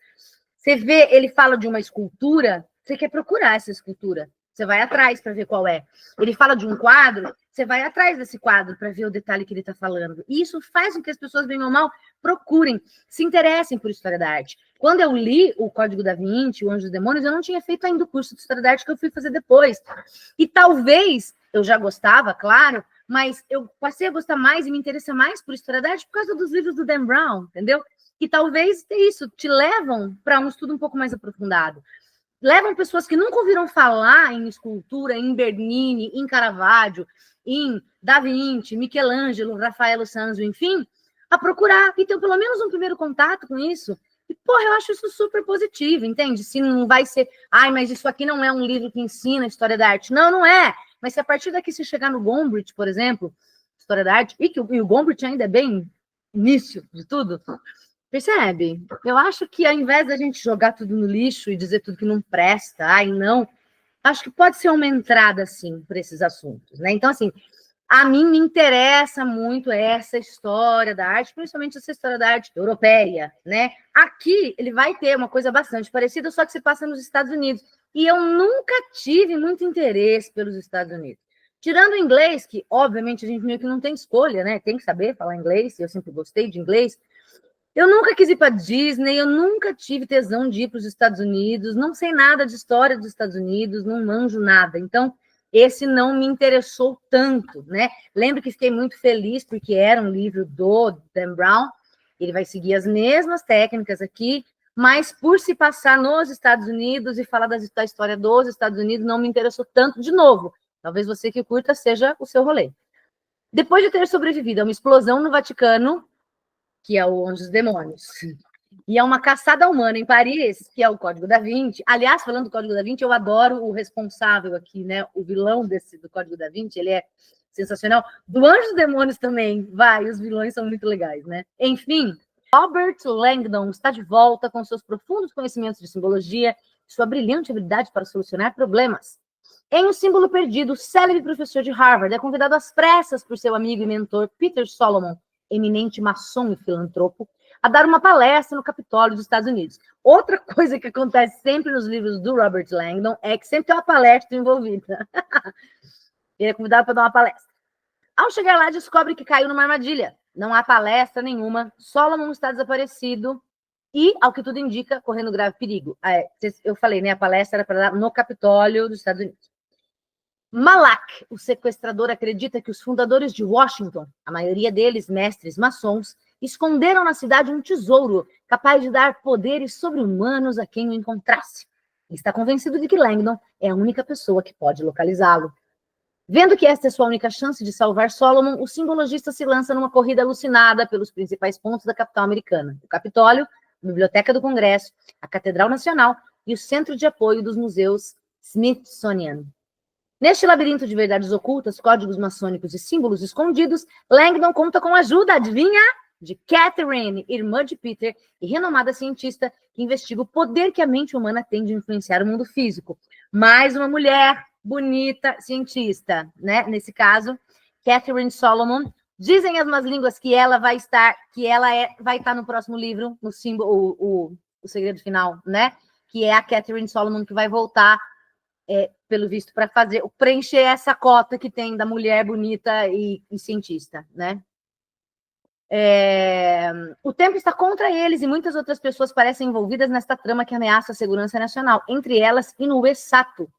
Você vê, ele fala de uma escultura, você quer procurar essa escultura. Você vai atrás para ver qual é. Ele fala de um quadro, você vai atrás desse quadro para ver o detalhe que ele está falando. E isso faz com que as pessoas, bem ou mal, procurem, se interessem por história da arte. Quando eu li o Código da Vinci, o Anjos e Demônios, eu não tinha feito ainda o curso de história da arte que eu fui fazer depois. E talvez, eu já gostava, claro, mas eu passei a gostar mais e me interessar mais por história da arte por causa dos livros do Dan Brown, entendeu? E talvez isso te levam para um estudo um pouco mais aprofundado. Levam pessoas que nunca ouviram falar em escultura, em Bernini, em Caravaggio, em Da Vinci, Michelangelo, Rafael Sanzio, enfim, a procurar e ter pelo menos um primeiro contato com isso. E, porra, eu acho isso super positivo, entende? Se não vai ser, mas isso aqui não é um livro que ensina a história da arte. Não, não é. Mas se a partir daqui se chegar no Gombrich, por exemplo, história da arte, e o Gombrich ainda é bem início de tudo, percebe? Eu acho que ao invés da gente jogar tudo no lixo e dizer tudo que não presta, não, acho que pode ser uma entrada, sim, para esses assuntos, né? Então, assim, a mim me interessa muito essa história da arte, principalmente essa história da arte europeia, né? Aqui, ele vai ter uma coisa bastante parecida, só que se passa nos Estados Unidos. E eu nunca tive muito interesse pelos Estados Unidos. Tirando o inglês, que, obviamente, a gente meio que não tem escolha, né? Tem que saber falar inglês, eu sempre gostei de inglês. Eu nunca quis ir para Disney, eu nunca tive tesão de ir para os Estados Unidos, não sei nada de história dos Estados Unidos, não manjo nada. Então, esse não me interessou tanto, né? Lembro que fiquei muito feliz porque era um livro do Dan Brown, ele vai seguir as mesmas técnicas aqui, mas por se passar nos Estados Unidos e falar da história dos Estados Unidos, não me interessou tanto de novo. Talvez você que curta seja o seu rolê. Depois de ter sobrevivido a uma explosão no Vaticano, que é o Anjos e Demônios, e é uma caçada humana em Paris, que é o Código da Vinci. Aliás, falando do Código da Vinci, eu adoro o responsável aqui, né? O vilão do Código da Vinci, ele é sensacional. Do Anjos e Demônios também, os vilões são muito legais, né? Enfim, Robert Langdon está de volta com seus profundos conhecimentos de simbologia e sua brilhante habilidade para solucionar problemas. Em O Símbolo Perdido, o célebre professor de Harvard é convidado às pressas por seu amigo e mentor Peter Solomon, eminente maçom e filantropo, a dar uma palestra no Capitólio dos Estados Unidos. Outra coisa que acontece sempre nos livros do Robert Langdon é que sempre tem uma palestra envolvida. Ele é convidado para dar uma palestra. Ao chegar lá, descobre que caiu numa armadilha. Não há palestra nenhuma, Solomon está desaparecido e, ao que tudo indica, correndo grave perigo. Eu falei, né? A palestra era para dar no Capitólio dos Estados Unidos. Malak, o sequestrador, acredita que os fundadores de Washington, a maioria deles mestres maçons, esconderam na cidade um tesouro capaz de dar poderes sobre-humanos a quem o encontrasse. Ele está convencido de que Langdon é a única pessoa que pode localizá-lo. Vendo que esta é sua única chance de salvar Solomon, o simbologista se lança numa corrida alucinada pelos principais pontos da capital americana: o Capitólio, a Biblioteca do Congresso, a Catedral Nacional e o Centro de Apoio dos Museus Smithsonian. Neste labirinto de verdades ocultas, códigos maçônicos e símbolos escondidos, Langdon conta com a ajuda, adivinha? De Catherine, irmã de Peter e renomada cientista que investiga o poder que a mente humana tem de influenciar o mundo físico. Mais uma mulher bonita cientista, né? Nesse caso, Catherine Solomon. Dizem as más línguas que ela vai estar no próximo livro, no símbolo, o segredo final, né? Que é a Catherine Solomon que vai voltar, pelo visto, para preencher essa cota que tem da mulher bonita e cientista, né? O tempo está contra eles e muitas outras pessoas parecem envolvidas nesta trama que ameaça a segurança nacional, entre elas Inoue Sato,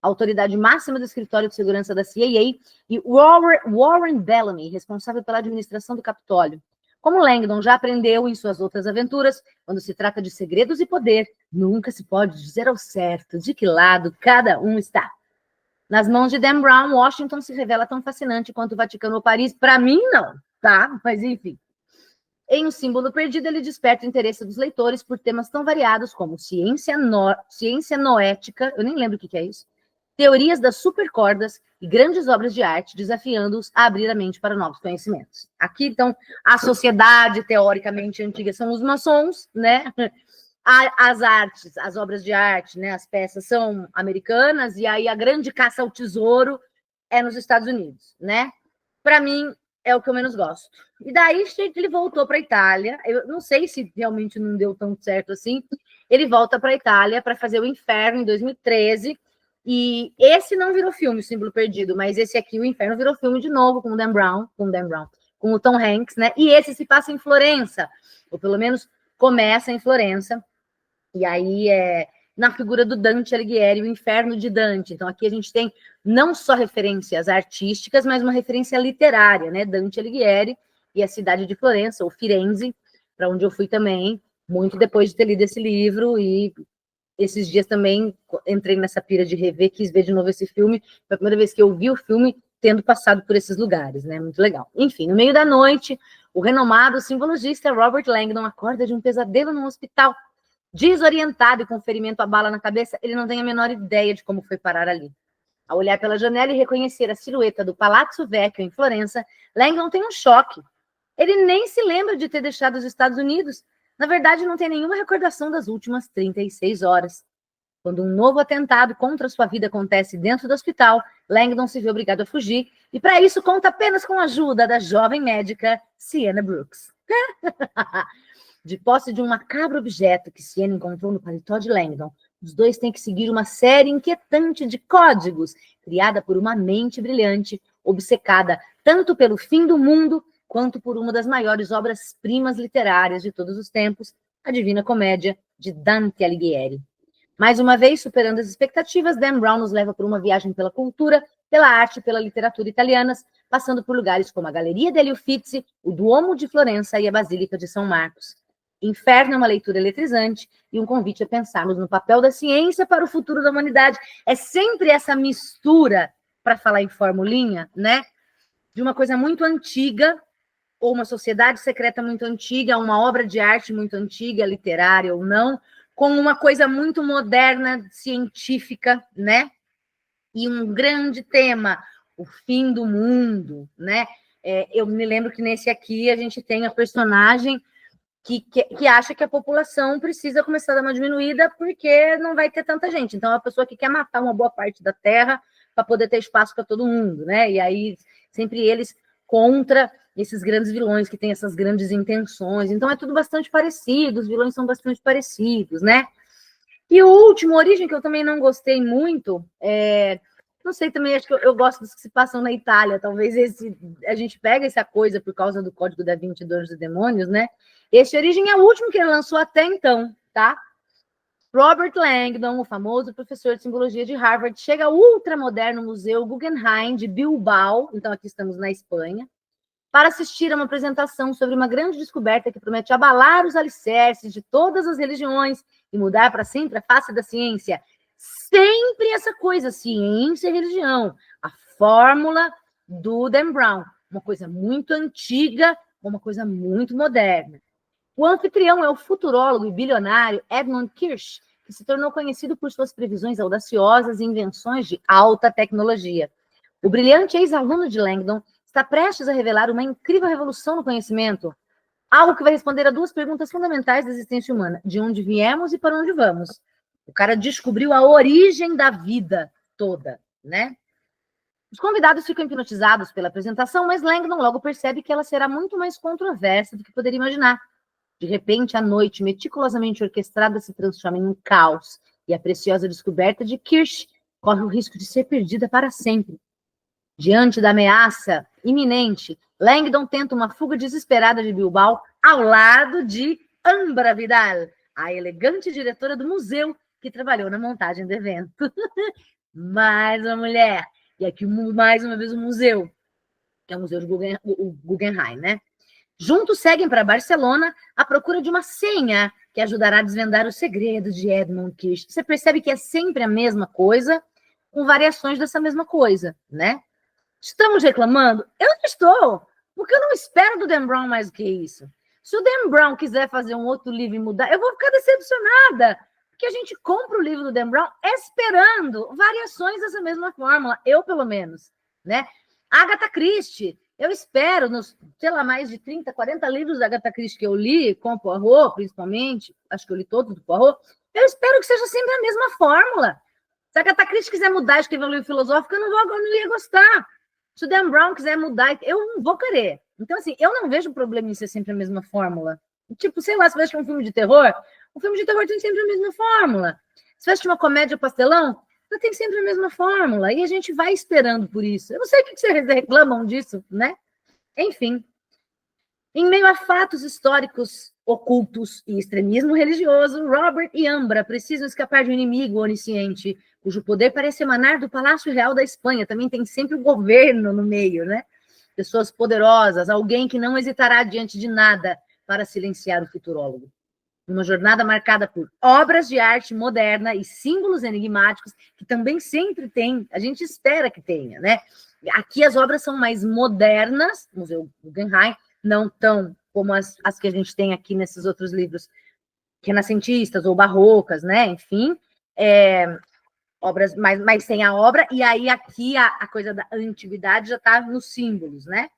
autoridade máxima do escritório de segurança da CIA, e Warren Bellamy, responsável pela administração do Capitólio. Como Langdon já aprendeu em suas outras aventuras, quando se trata de segredos e poder, nunca se pode dizer ao certo de que lado cada um está. Nas mãos de Dan Brown, Washington se revela tão fascinante quanto o Vaticano ou Paris. Para mim, não, tá? Mas, enfim. Em Um Símbolo Perdido, ele desperta o interesse dos leitores por temas tão variados como ciência noética, eu nem lembro o que é isso, teorias das supercordas e grandes obras de arte, desafiando-os a abrir a mente para novos conhecimentos. Aqui, então, a sociedade teoricamente antiga são os maçons, né? As artes, as obras de arte, né? As peças são americanas, e aí a grande caça ao tesouro é nos Estados Unidos, né? Para mim, é o que eu menos gosto. E daí ele voltou para a Itália. Eu não sei se realmente não deu tão certo assim. Ele volta para a Itália para fazer O Inferno em 2013. E esse não virou filme, O Símbolo Perdido, mas esse aqui, O Inferno, virou filme de novo com o Dan Brown, com o Tom Hanks, né? E esse se passa em Florença, ou pelo menos começa em Florença. E aí na figura do Dante Alighieri, O Inferno de Dante. Então aqui a gente tem não só referências artísticas, mas uma referência literária, né? Dante Alighieri e a cidade de Florença, ou Firenze, para onde eu fui também, muito depois de ter lido esse livro, e esses dias também entrei nessa pira de rever, quis ver de novo esse filme. Foi a primeira vez que eu vi o filme tendo passado por esses lugares, né? Muito legal. Enfim, no meio da noite, o renomado simbologista Robert Langdon acorda de um pesadelo no hospital. Desorientado e com ferimento à bala na cabeça, ele não tem a menor ideia de como foi parar ali. Ao olhar pela janela e reconhecer a silhueta do Palazzo Vecchio em Florença, Langdon tem um choque. Ele nem se lembra de ter deixado os Estados Unidos. Na verdade, não tem nenhuma recordação das últimas 36 horas. Quando um novo atentado contra sua vida acontece dentro do hospital, Langdon se vê obrigado a fugir, e para isso conta apenas com a ajuda da jovem médica Sienna Brooks. De posse de um macabro objeto que Sienna encontrou no paletó de Langdon, os dois têm que seguir uma série inquietante de códigos, criada por uma mente brilhante, obcecada tanto pelo fim do mundo, quanto por uma das maiores obras-primas literárias de todos os tempos, a Divina Comédia, de Dante Alighieri. Mais uma vez, superando as expectativas, Dan Brown nos leva por uma viagem pela cultura, pela arte e pela literatura italianas, passando por lugares como a Galeria degli Uffizi, o Duomo de Florença e a Basílica de São Marcos. Inferno é uma leitura eletrizante e um convite a pensarmos no papel da ciência para o futuro da humanidade. É sempre essa mistura, para falar em formulinha, né? De uma coisa muito antiga, ou uma sociedade secreta muito antiga, uma obra de arte muito antiga, literária ou não, com uma coisa muito moderna, científica, né? E um grande tema, o fim do mundo, né? Eu me lembro que nesse aqui a gente tem a personagem que acha que a população precisa começar a dar uma diminuída porque não vai ter tanta gente. Então, é uma pessoa que quer matar uma boa parte da Terra para poder ter espaço para todo mundo, né? E aí, sempre eles contra esses grandes vilões que têm essas grandes intenções. Então é tudo bastante parecido, os vilões são bastante parecidos, né? E o último, Origem, que eu também não gostei muito, não sei também, acho que eu gosto dos que se passam na Itália, talvez a gente pega essa coisa por causa do Código da Vinci dos Demônios, né? Esse Origem é o último que ele lançou até então, tá? Robert Langdon, o famoso professor de simbologia de Harvard, chega ao ultramoderno Museu Guggenheim de Bilbao, então aqui estamos na Espanha, para assistir a uma apresentação sobre uma grande descoberta que promete abalar os alicerces de todas as religiões e mudar para sempre a face da ciência. Sempre essa coisa, ciência e religião. A fórmula do Dan Brown, uma coisa muito antiga, uma coisa muito moderna. O anfitrião é o futurólogo e bilionário Edmund Kirsch, que se tornou conhecido por suas previsões audaciosas e invenções de alta tecnologia. O brilhante ex-aluno de Langdon está prestes a revelar uma incrível revolução no conhecimento, algo que vai responder a duas perguntas fundamentais da existência humana: de onde viemos e para onde vamos. O cara descobriu a origem da vida toda, né? Os convidados ficam hipnotizados pela apresentação, mas Langdon logo percebe que ela será muito mais controversa do que poderia imaginar. De repente, a noite meticulosamente orquestrada se transforma em um caos, e a preciosa descoberta de Kirsch corre o risco de ser perdida para sempre. Diante da ameaça iminente, Langdon tenta uma fuga desesperada de Bilbao ao lado de Ambra Vidal, a elegante diretora do museu que trabalhou na montagem do evento. Mais uma mulher. E aqui, mais uma vez, o museu, que é o Museu de Guggenheim, né? Juntos seguem para Barcelona à procura de uma senha que ajudará a desvendar o segredo de Edmund Kirsch. Você percebe que é sempre a mesma coisa, com variações dessa mesma coisa, né? Estamos reclamando? Eu não estou, porque eu não espero do Dan Brown mais do que isso. Se o Dan Brown quiser fazer um outro livro e mudar, eu vou ficar decepcionada, porque a gente compra o livro do Dan Brown esperando variações dessa mesma fórmula, eu pelo menos, né? Agatha Christie, eu espero, nos, sei lá, mais de 30, 40 livros da Agatha Christie que eu li, com o Poirot, principalmente, acho que eu li todos do Poirot, eu espero que seja sempre a mesma fórmula. Se a Agatha Christie quiser mudar e escrever um livro filosófico, eu não ia gostar. Se o Dan Brown quiser mudar, eu não vou querer. Então, assim, eu não vejo problema em ser sempre a mesma fórmula. Tipo, sei lá, se você assistir um filme de terror, o filme de terror tem sempre a mesma fórmula. Se você assistir uma comédia pastelão, tem sempre a mesma fórmula. E a gente vai esperando por isso. Eu não sei o que vocês reclamam disso, né? Enfim. Em meio a fatos históricos ocultos e extremismo religioso, Robert e Ambra precisam escapar de um inimigo onisciente, cujo poder parece emanar do Palácio Real da Espanha. Também tem sempre o governo no meio, né? Pessoas poderosas, alguém que não hesitará diante de nada para silenciar o futurólogo. Uma jornada marcada por obras de arte moderna e símbolos enigmáticos, que também sempre tem, a gente espera que tenha, né? Aqui as obras são mais modernas, Museu Guggenheim, não tão como as que a gente tem aqui nesses outros livros renascentistas ou barrocas, né? Enfim, obras mais sem a obra, e aí aqui a coisa da antiguidade já está nos símbolos, né?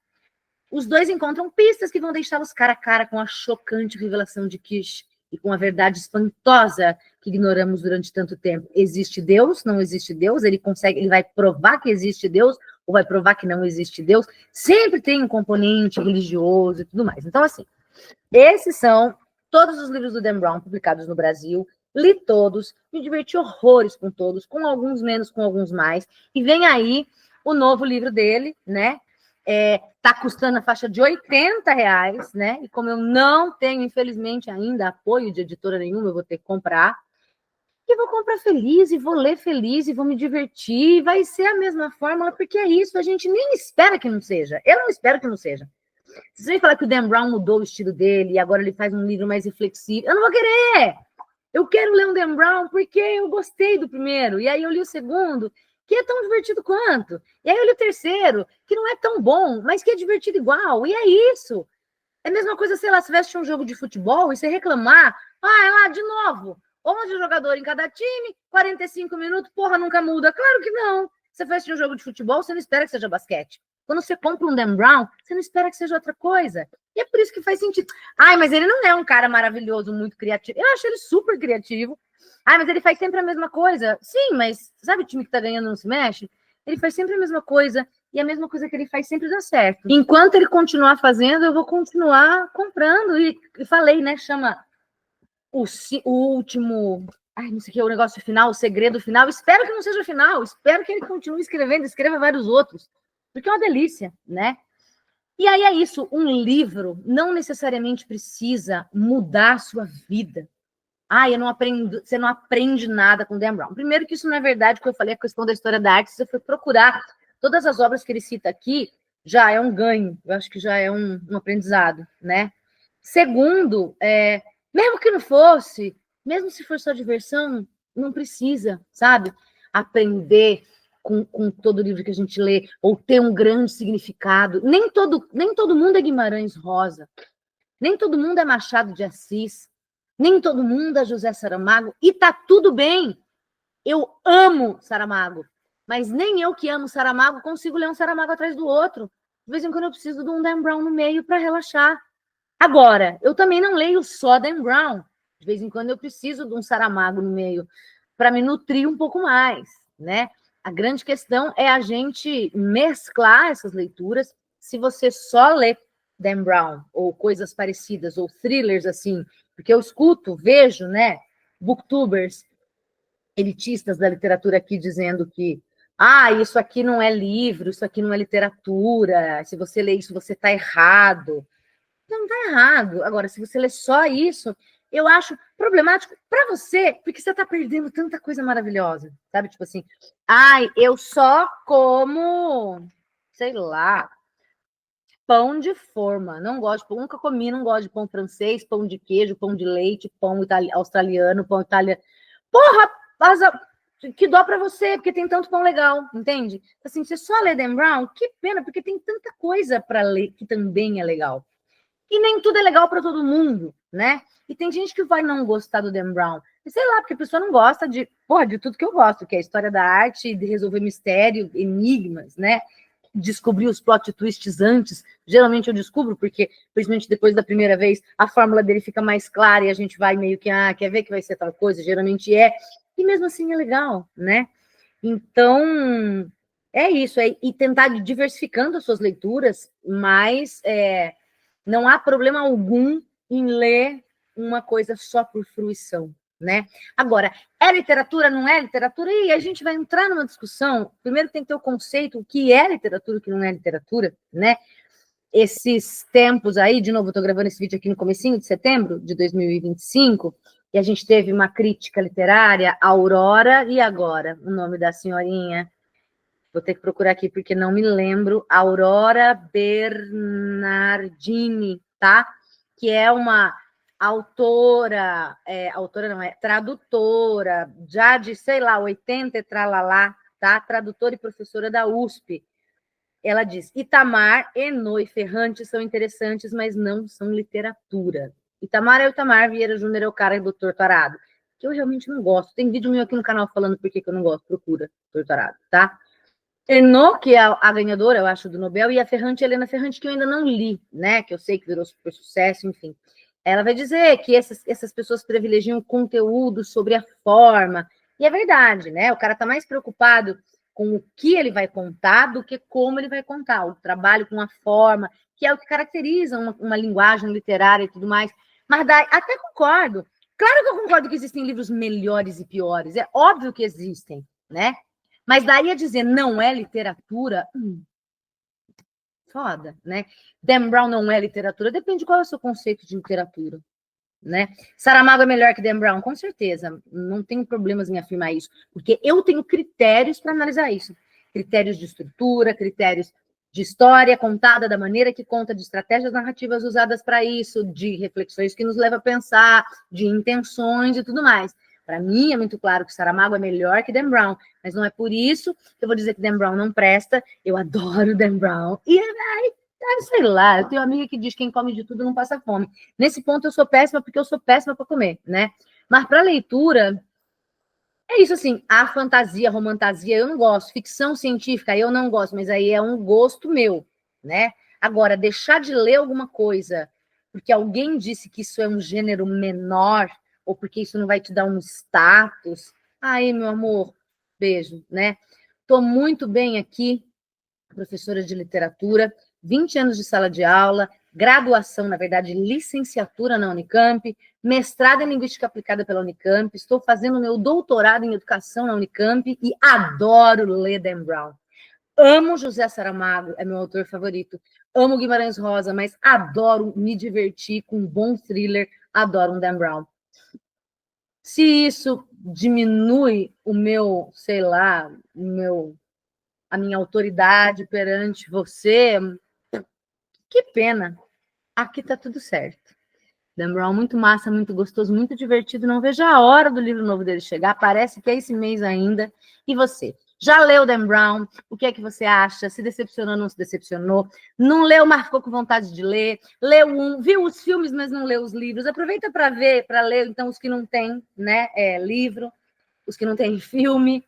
Os dois encontram pistas que vão deixá-los cara a cara com a chocante revelação de Kirsch e com a verdade espantosa que ignoramos durante tanto tempo. Existe Deus? Não existe Deus? Ele vai provar que existe Deus ou vai provar que não existe Deus? Sempre tem um componente religioso e tudo mais. Então, assim, esses são todos os livros do Dan Brown publicados no Brasil. Li todos, me diverti horrores com todos, com alguns menos, com alguns mais. E vem aí o novo livro dele, né? Tá custando a faixa de R$80, né? E como eu não tenho, infelizmente, ainda apoio de editora nenhuma, eu vou ter que comprar. E vou comprar feliz, e vou ler feliz, e vou me divertir. Vai ser a mesma fórmula, porque é isso. A gente nem espera que não seja. Eu não espero que não seja. Se você falar que o Dan Brown mudou o estilo dele e agora ele faz um livro mais reflexivo, eu não vou querer. Eu quero ler um Dan Brown porque eu gostei do primeiro. E aí eu li o segundo, que é tão divertido quanto. E aí eu li o terceiro, que não é tão bom, mas que é divertido igual. E é isso. É a mesma coisa, sei lá, se você assistir um jogo de futebol e você reclamar, é lá, de novo, 11 jogadores em cada time, 45 minutos, porra, nunca muda. Claro que não. Você vai assistir um jogo de futebol, você não espera que seja basquete. Quando você compra um Dan Brown, você não espera que seja outra coisa. E é por isso que faz sentido. Mas ele não é um cara maravilhoso, muito criativo. Eu acho ele super criativo. Mas ele faz sempre a mesma coisa. Sim, mas sabe o time que tá ganhando não se mexe? Ele faz sempre a mesma coisa. E a mesma coisa que ele faz sempre dá certo. Enquanto ele continuar fazendo, eu vou continuar comprando. E falei, né? Chama o último... Ai, não sei o que, o negócio final, o segredo final. Espero que não seja o final. Espero que ele continue escrevendo, escreva vários outros. Porque é uma delícia, né? E aí é isso. Um livro não necessariamente precisa mudar a sua vida. Ah, eu não aprendo, você não aprende nada com Dan Brown. Primeiro que isso não é verdade, porque eu falei a questão da história da arte, se você for procurar todas as obras que ele cita aqui, já é um ganho, eu acho que já é um aprendizado, né? Segundo, mesmo que não fosse, mesmo se for só diversão, não precisa, sabe? Aprender com todo livro que a gente lê, ou ter um grande significado. Nem todo mundo é Guimarães Rosa, nem todo mundo é Machado de Assis, nem todo mundo é José Saramago, e tá tudo bem. Eu amo Saramago, mas nem eu que amo Saramago consigo ler um Saramago atrás do outro. De vez em quando eu preciso de um Dan Brown no meio para relaxar. Agora, eu também não leio só Dan Brown. De vez em quando eu preciso de um Saramago no meio para me nutrir um pouco mais, né? A grande questão é a gente mesclar essas leituras. Se você só lê Dan Brown ou coisas parecidas ou thrillers assim, porque eu escuto, vejo, né, booktubers elitistas da literatura aqui dizendo que isso aqui não é livro, isso aqui não é literatura, se você lê isso, você está errado. Não está errado. Agora, se você lê só isso, eu acho problemático para você, porque você está perdendo tanta coisa maravilhosa, sabe? Tipo assim, eu só como, sei lá, pão de forma. Não gosto, nunca comi, não gosto de pão francês, pão de queijo, pão de leite, pão australiano, pão italiano. Porra, que dó para você, porque tem tanto pão legal, entende? Assim, você só lê Dan Brown, que pena, porque tem tanta coisa para ler que também é legal. E nem tudo é legal para todo mundo, né? E tem gente que vai não gostar do Dan Brown. E sei lá, porque a pessoa não gosta de tudo que eu gosto, que é a história da arte, de resolver mistério, enigmas, né? Descobrir os plot twists antes. Geralmente eu descubro, porque, principalmente depois da primeira vez, a fórmula dele fica mais clara e a gente vai meio que, quer ver que vai ser tal coisa? Geralmente é. E mesmo assim é legal, né? Então, é isso. E tentar diversificando as suas leituras, mas não há problema algum em ler uma coisa só por fruição, né? Agora, é literatura, não é literatura? E a gente vai entrar numa discussão. Primeiro tem que ter o conceito, o que é literatura, o que não é literatura, né? Esses tempos aí, de novo, eu estou gravando esse vídeo aqui no comecinho de setembro de 2025, e a gente teve uma crítica literária, Aurora, e agora? O nome da senhorinha? Vou ter que procurar aqui porque não me lembro. Aurora Bernardini, tá? Que é uma autora não, é tradutora, já de, sei lá, 80 e tralalá, tá? Tradutora e professora da USP. Ela diz, Itamar, Eno e Ferrante são interessantes, mas não são literatura. Itamar é o Itamar, Vieira Júnior é o cara do Torturado, que eu realmente não gosto. Tem vídeo meu aqui no canal falando por que eu não gosto, procura Torturado, tá? Eno, que é a ganhadora, eu acho, do Nobel, e a Ferrante, Helena Ferrante, que eu ainda não li, né? Que eu sei que virou super sucesso, enfim. Ela vai dizer que essas pessoas privilegiam o conteúdo sobre a forma. E é verdade, né? O cara está mais preocupado com o que ele vai contar do que como ele vai contar. O trabalho com a forma, que é o que caracteriza uma linguagem literária e tudo mais. Mas daí, até concordo. Claro que eu concordo que existem livros melhores e piores. É óbvio que existem, né? Mas daí a dizer não é literatura, foda, né? Dan Brown não é literatura, depende de qual é o seu conceito de literatura, né? Saramago é melhor que Dan Brown, com certeza. Não tenho problemas em afirmar isso, porque eu tenho critérios para analisar isso. Critérios de estrutura, critérios de história contada da maneira que conta, de estratégias narrativas usadas para isso, de reflexões que nos levam a pensar, de intenções e tudo mais. Para mim é muito claro que Saramago é melhor que Dan Brown, mas não é por isso que eu vou dizer que Dan Brown não presta. Eu adoro Dan Brown. E sei lá, eu tenho uma amiga que diz que quem come de tudo não passa fome. Nesse ponto eu sou péssima porque eu sou péssima para comer, né? Mas para leitura, é isso assim, a fantasia, a romantasia, eu não gosto. Ficção científica, eu não gosto, mas aí é um gosto meu, né? Agora, deixar de ler alguma coisa porque alguém disse que isso é um gênero menor, ou porque isso não vai te dar um status. Aí, meu amor, beijo, né? Tô muito bem aqui, professora de literatura, 20 anos de sala de aula, graduação, na verdade, licenciatura na Unicamp, mestrado em Linguística Aplicada pela Unicamp, estou fazendo meu doutorado em Educação na Unicamp e adoro ler Dan Brown. Amo José Saramago, é meu autor favorito. Amo Guimarães Rosa, mas adoro me divertir com um bom thriller, adoro um Dan Brown. Se isso diminui o meu, sei lá, a minha autoridade perante você, que pena. Aqui tá tudo certo. Dan Brown, muito massa, muito gostoso, muito divertido. Não vejo a hora do livro novo dele chegar. Parece que é esse mês ainda. E você? Já leu Dan Brown? O que é que você acha? Se decepcionou, não se decepcionou? Não leu, mas ficou com vontade de ler? Leu viu os filmes, mas não leu os livros? Aproveita para ver, para ler, então, os que não têm, né, livro, os que não têm filme.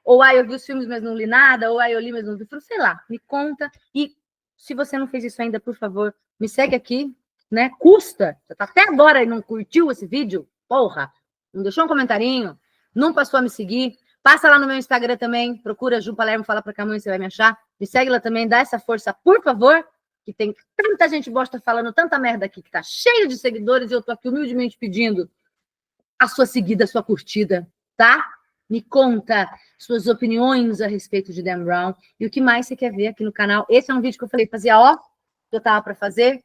Ou eu vi os filmes, mas não li nada, ou eu li, mas não vi, sei lá, me conta. E se você não fez isso ainda, por favor, me segue aqui, né? Custa. Você tá até agora e não curtiu esse vídeo? Porra! Não deixou um comentarinho? Não passou a me seguir? Passa lá no meu Instagram também, procura Ju Palermo, fala pra Camões, você vai me achar. Me segue lá também, dá essa força, por favor, que tem tanta gente bosta falando tanta merda aqui, que tá cheio de seguidores, e eu tô aqui humildemente pedindo a sua seguida, a sua curtida, tá? Me conta suas opiniões a respeito de Dan Brown e o que mais você quer ver aqui no canal. Esse é um vídeo que eu falei, fazia que eu tava para fazer.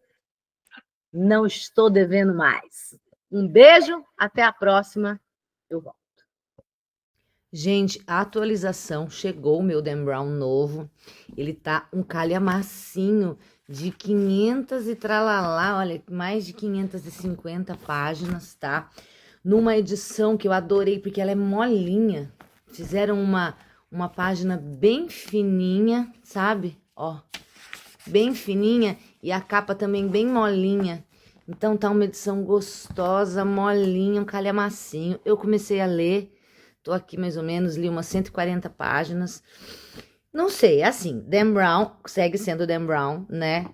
Não estou devendo mais. Um beijo, até a próxima. Eu volto. Gente, a atualização chegou, o meu Dan Brown novo. Ele tá um calhamacinho de 500 e tralalá, olha, mais de 550 páginas, tá? Numa edição que eu adorei, porque ela é molinha. Fizeram uma página bem fininha, sabe? Ó, bem fininha e a capa também bem molinha. Então tá uma edição gostosa, molinha, um calhamacinho. Eu comecei a ler, tô aqui mais ou menos, li umas 140 páginas. Não sei, assim, Dan Brown segue sendo Dan Brown, né?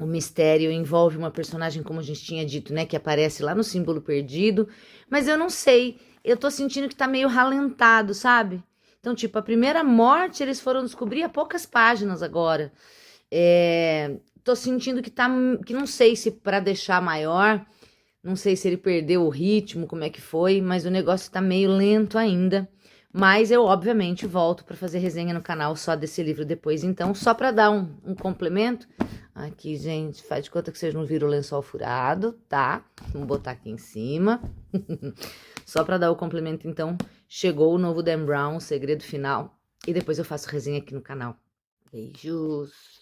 O mistério envolve uma personagem, como a gente tinha dito, né? Que aparece lá no Símbolo Perdido. Mas eu não sei, eu tô sentindo que tá meio ralentado, sabe? Então, tipo, a primeira morte eles foram descobrir há poucas páginas agora. Tô sentindo que não sei se para deixar maior, não sei se ele perdeu o ritmo, como é que foi, mas o negócio tá meio lento ainda. Mas eu, obviamente, volto para fazer resenha no canal só desse livro depois. Então, só para dar um complemento. Aqui, gente, faz de conta que vocês não viram o lençol furado, tá? Vamos botar aqui em cima. Só para dar o complemento, então, chegou o novo Dan Brown, o segredo final. E depois eu faço resenha aqui no canal. Beijos!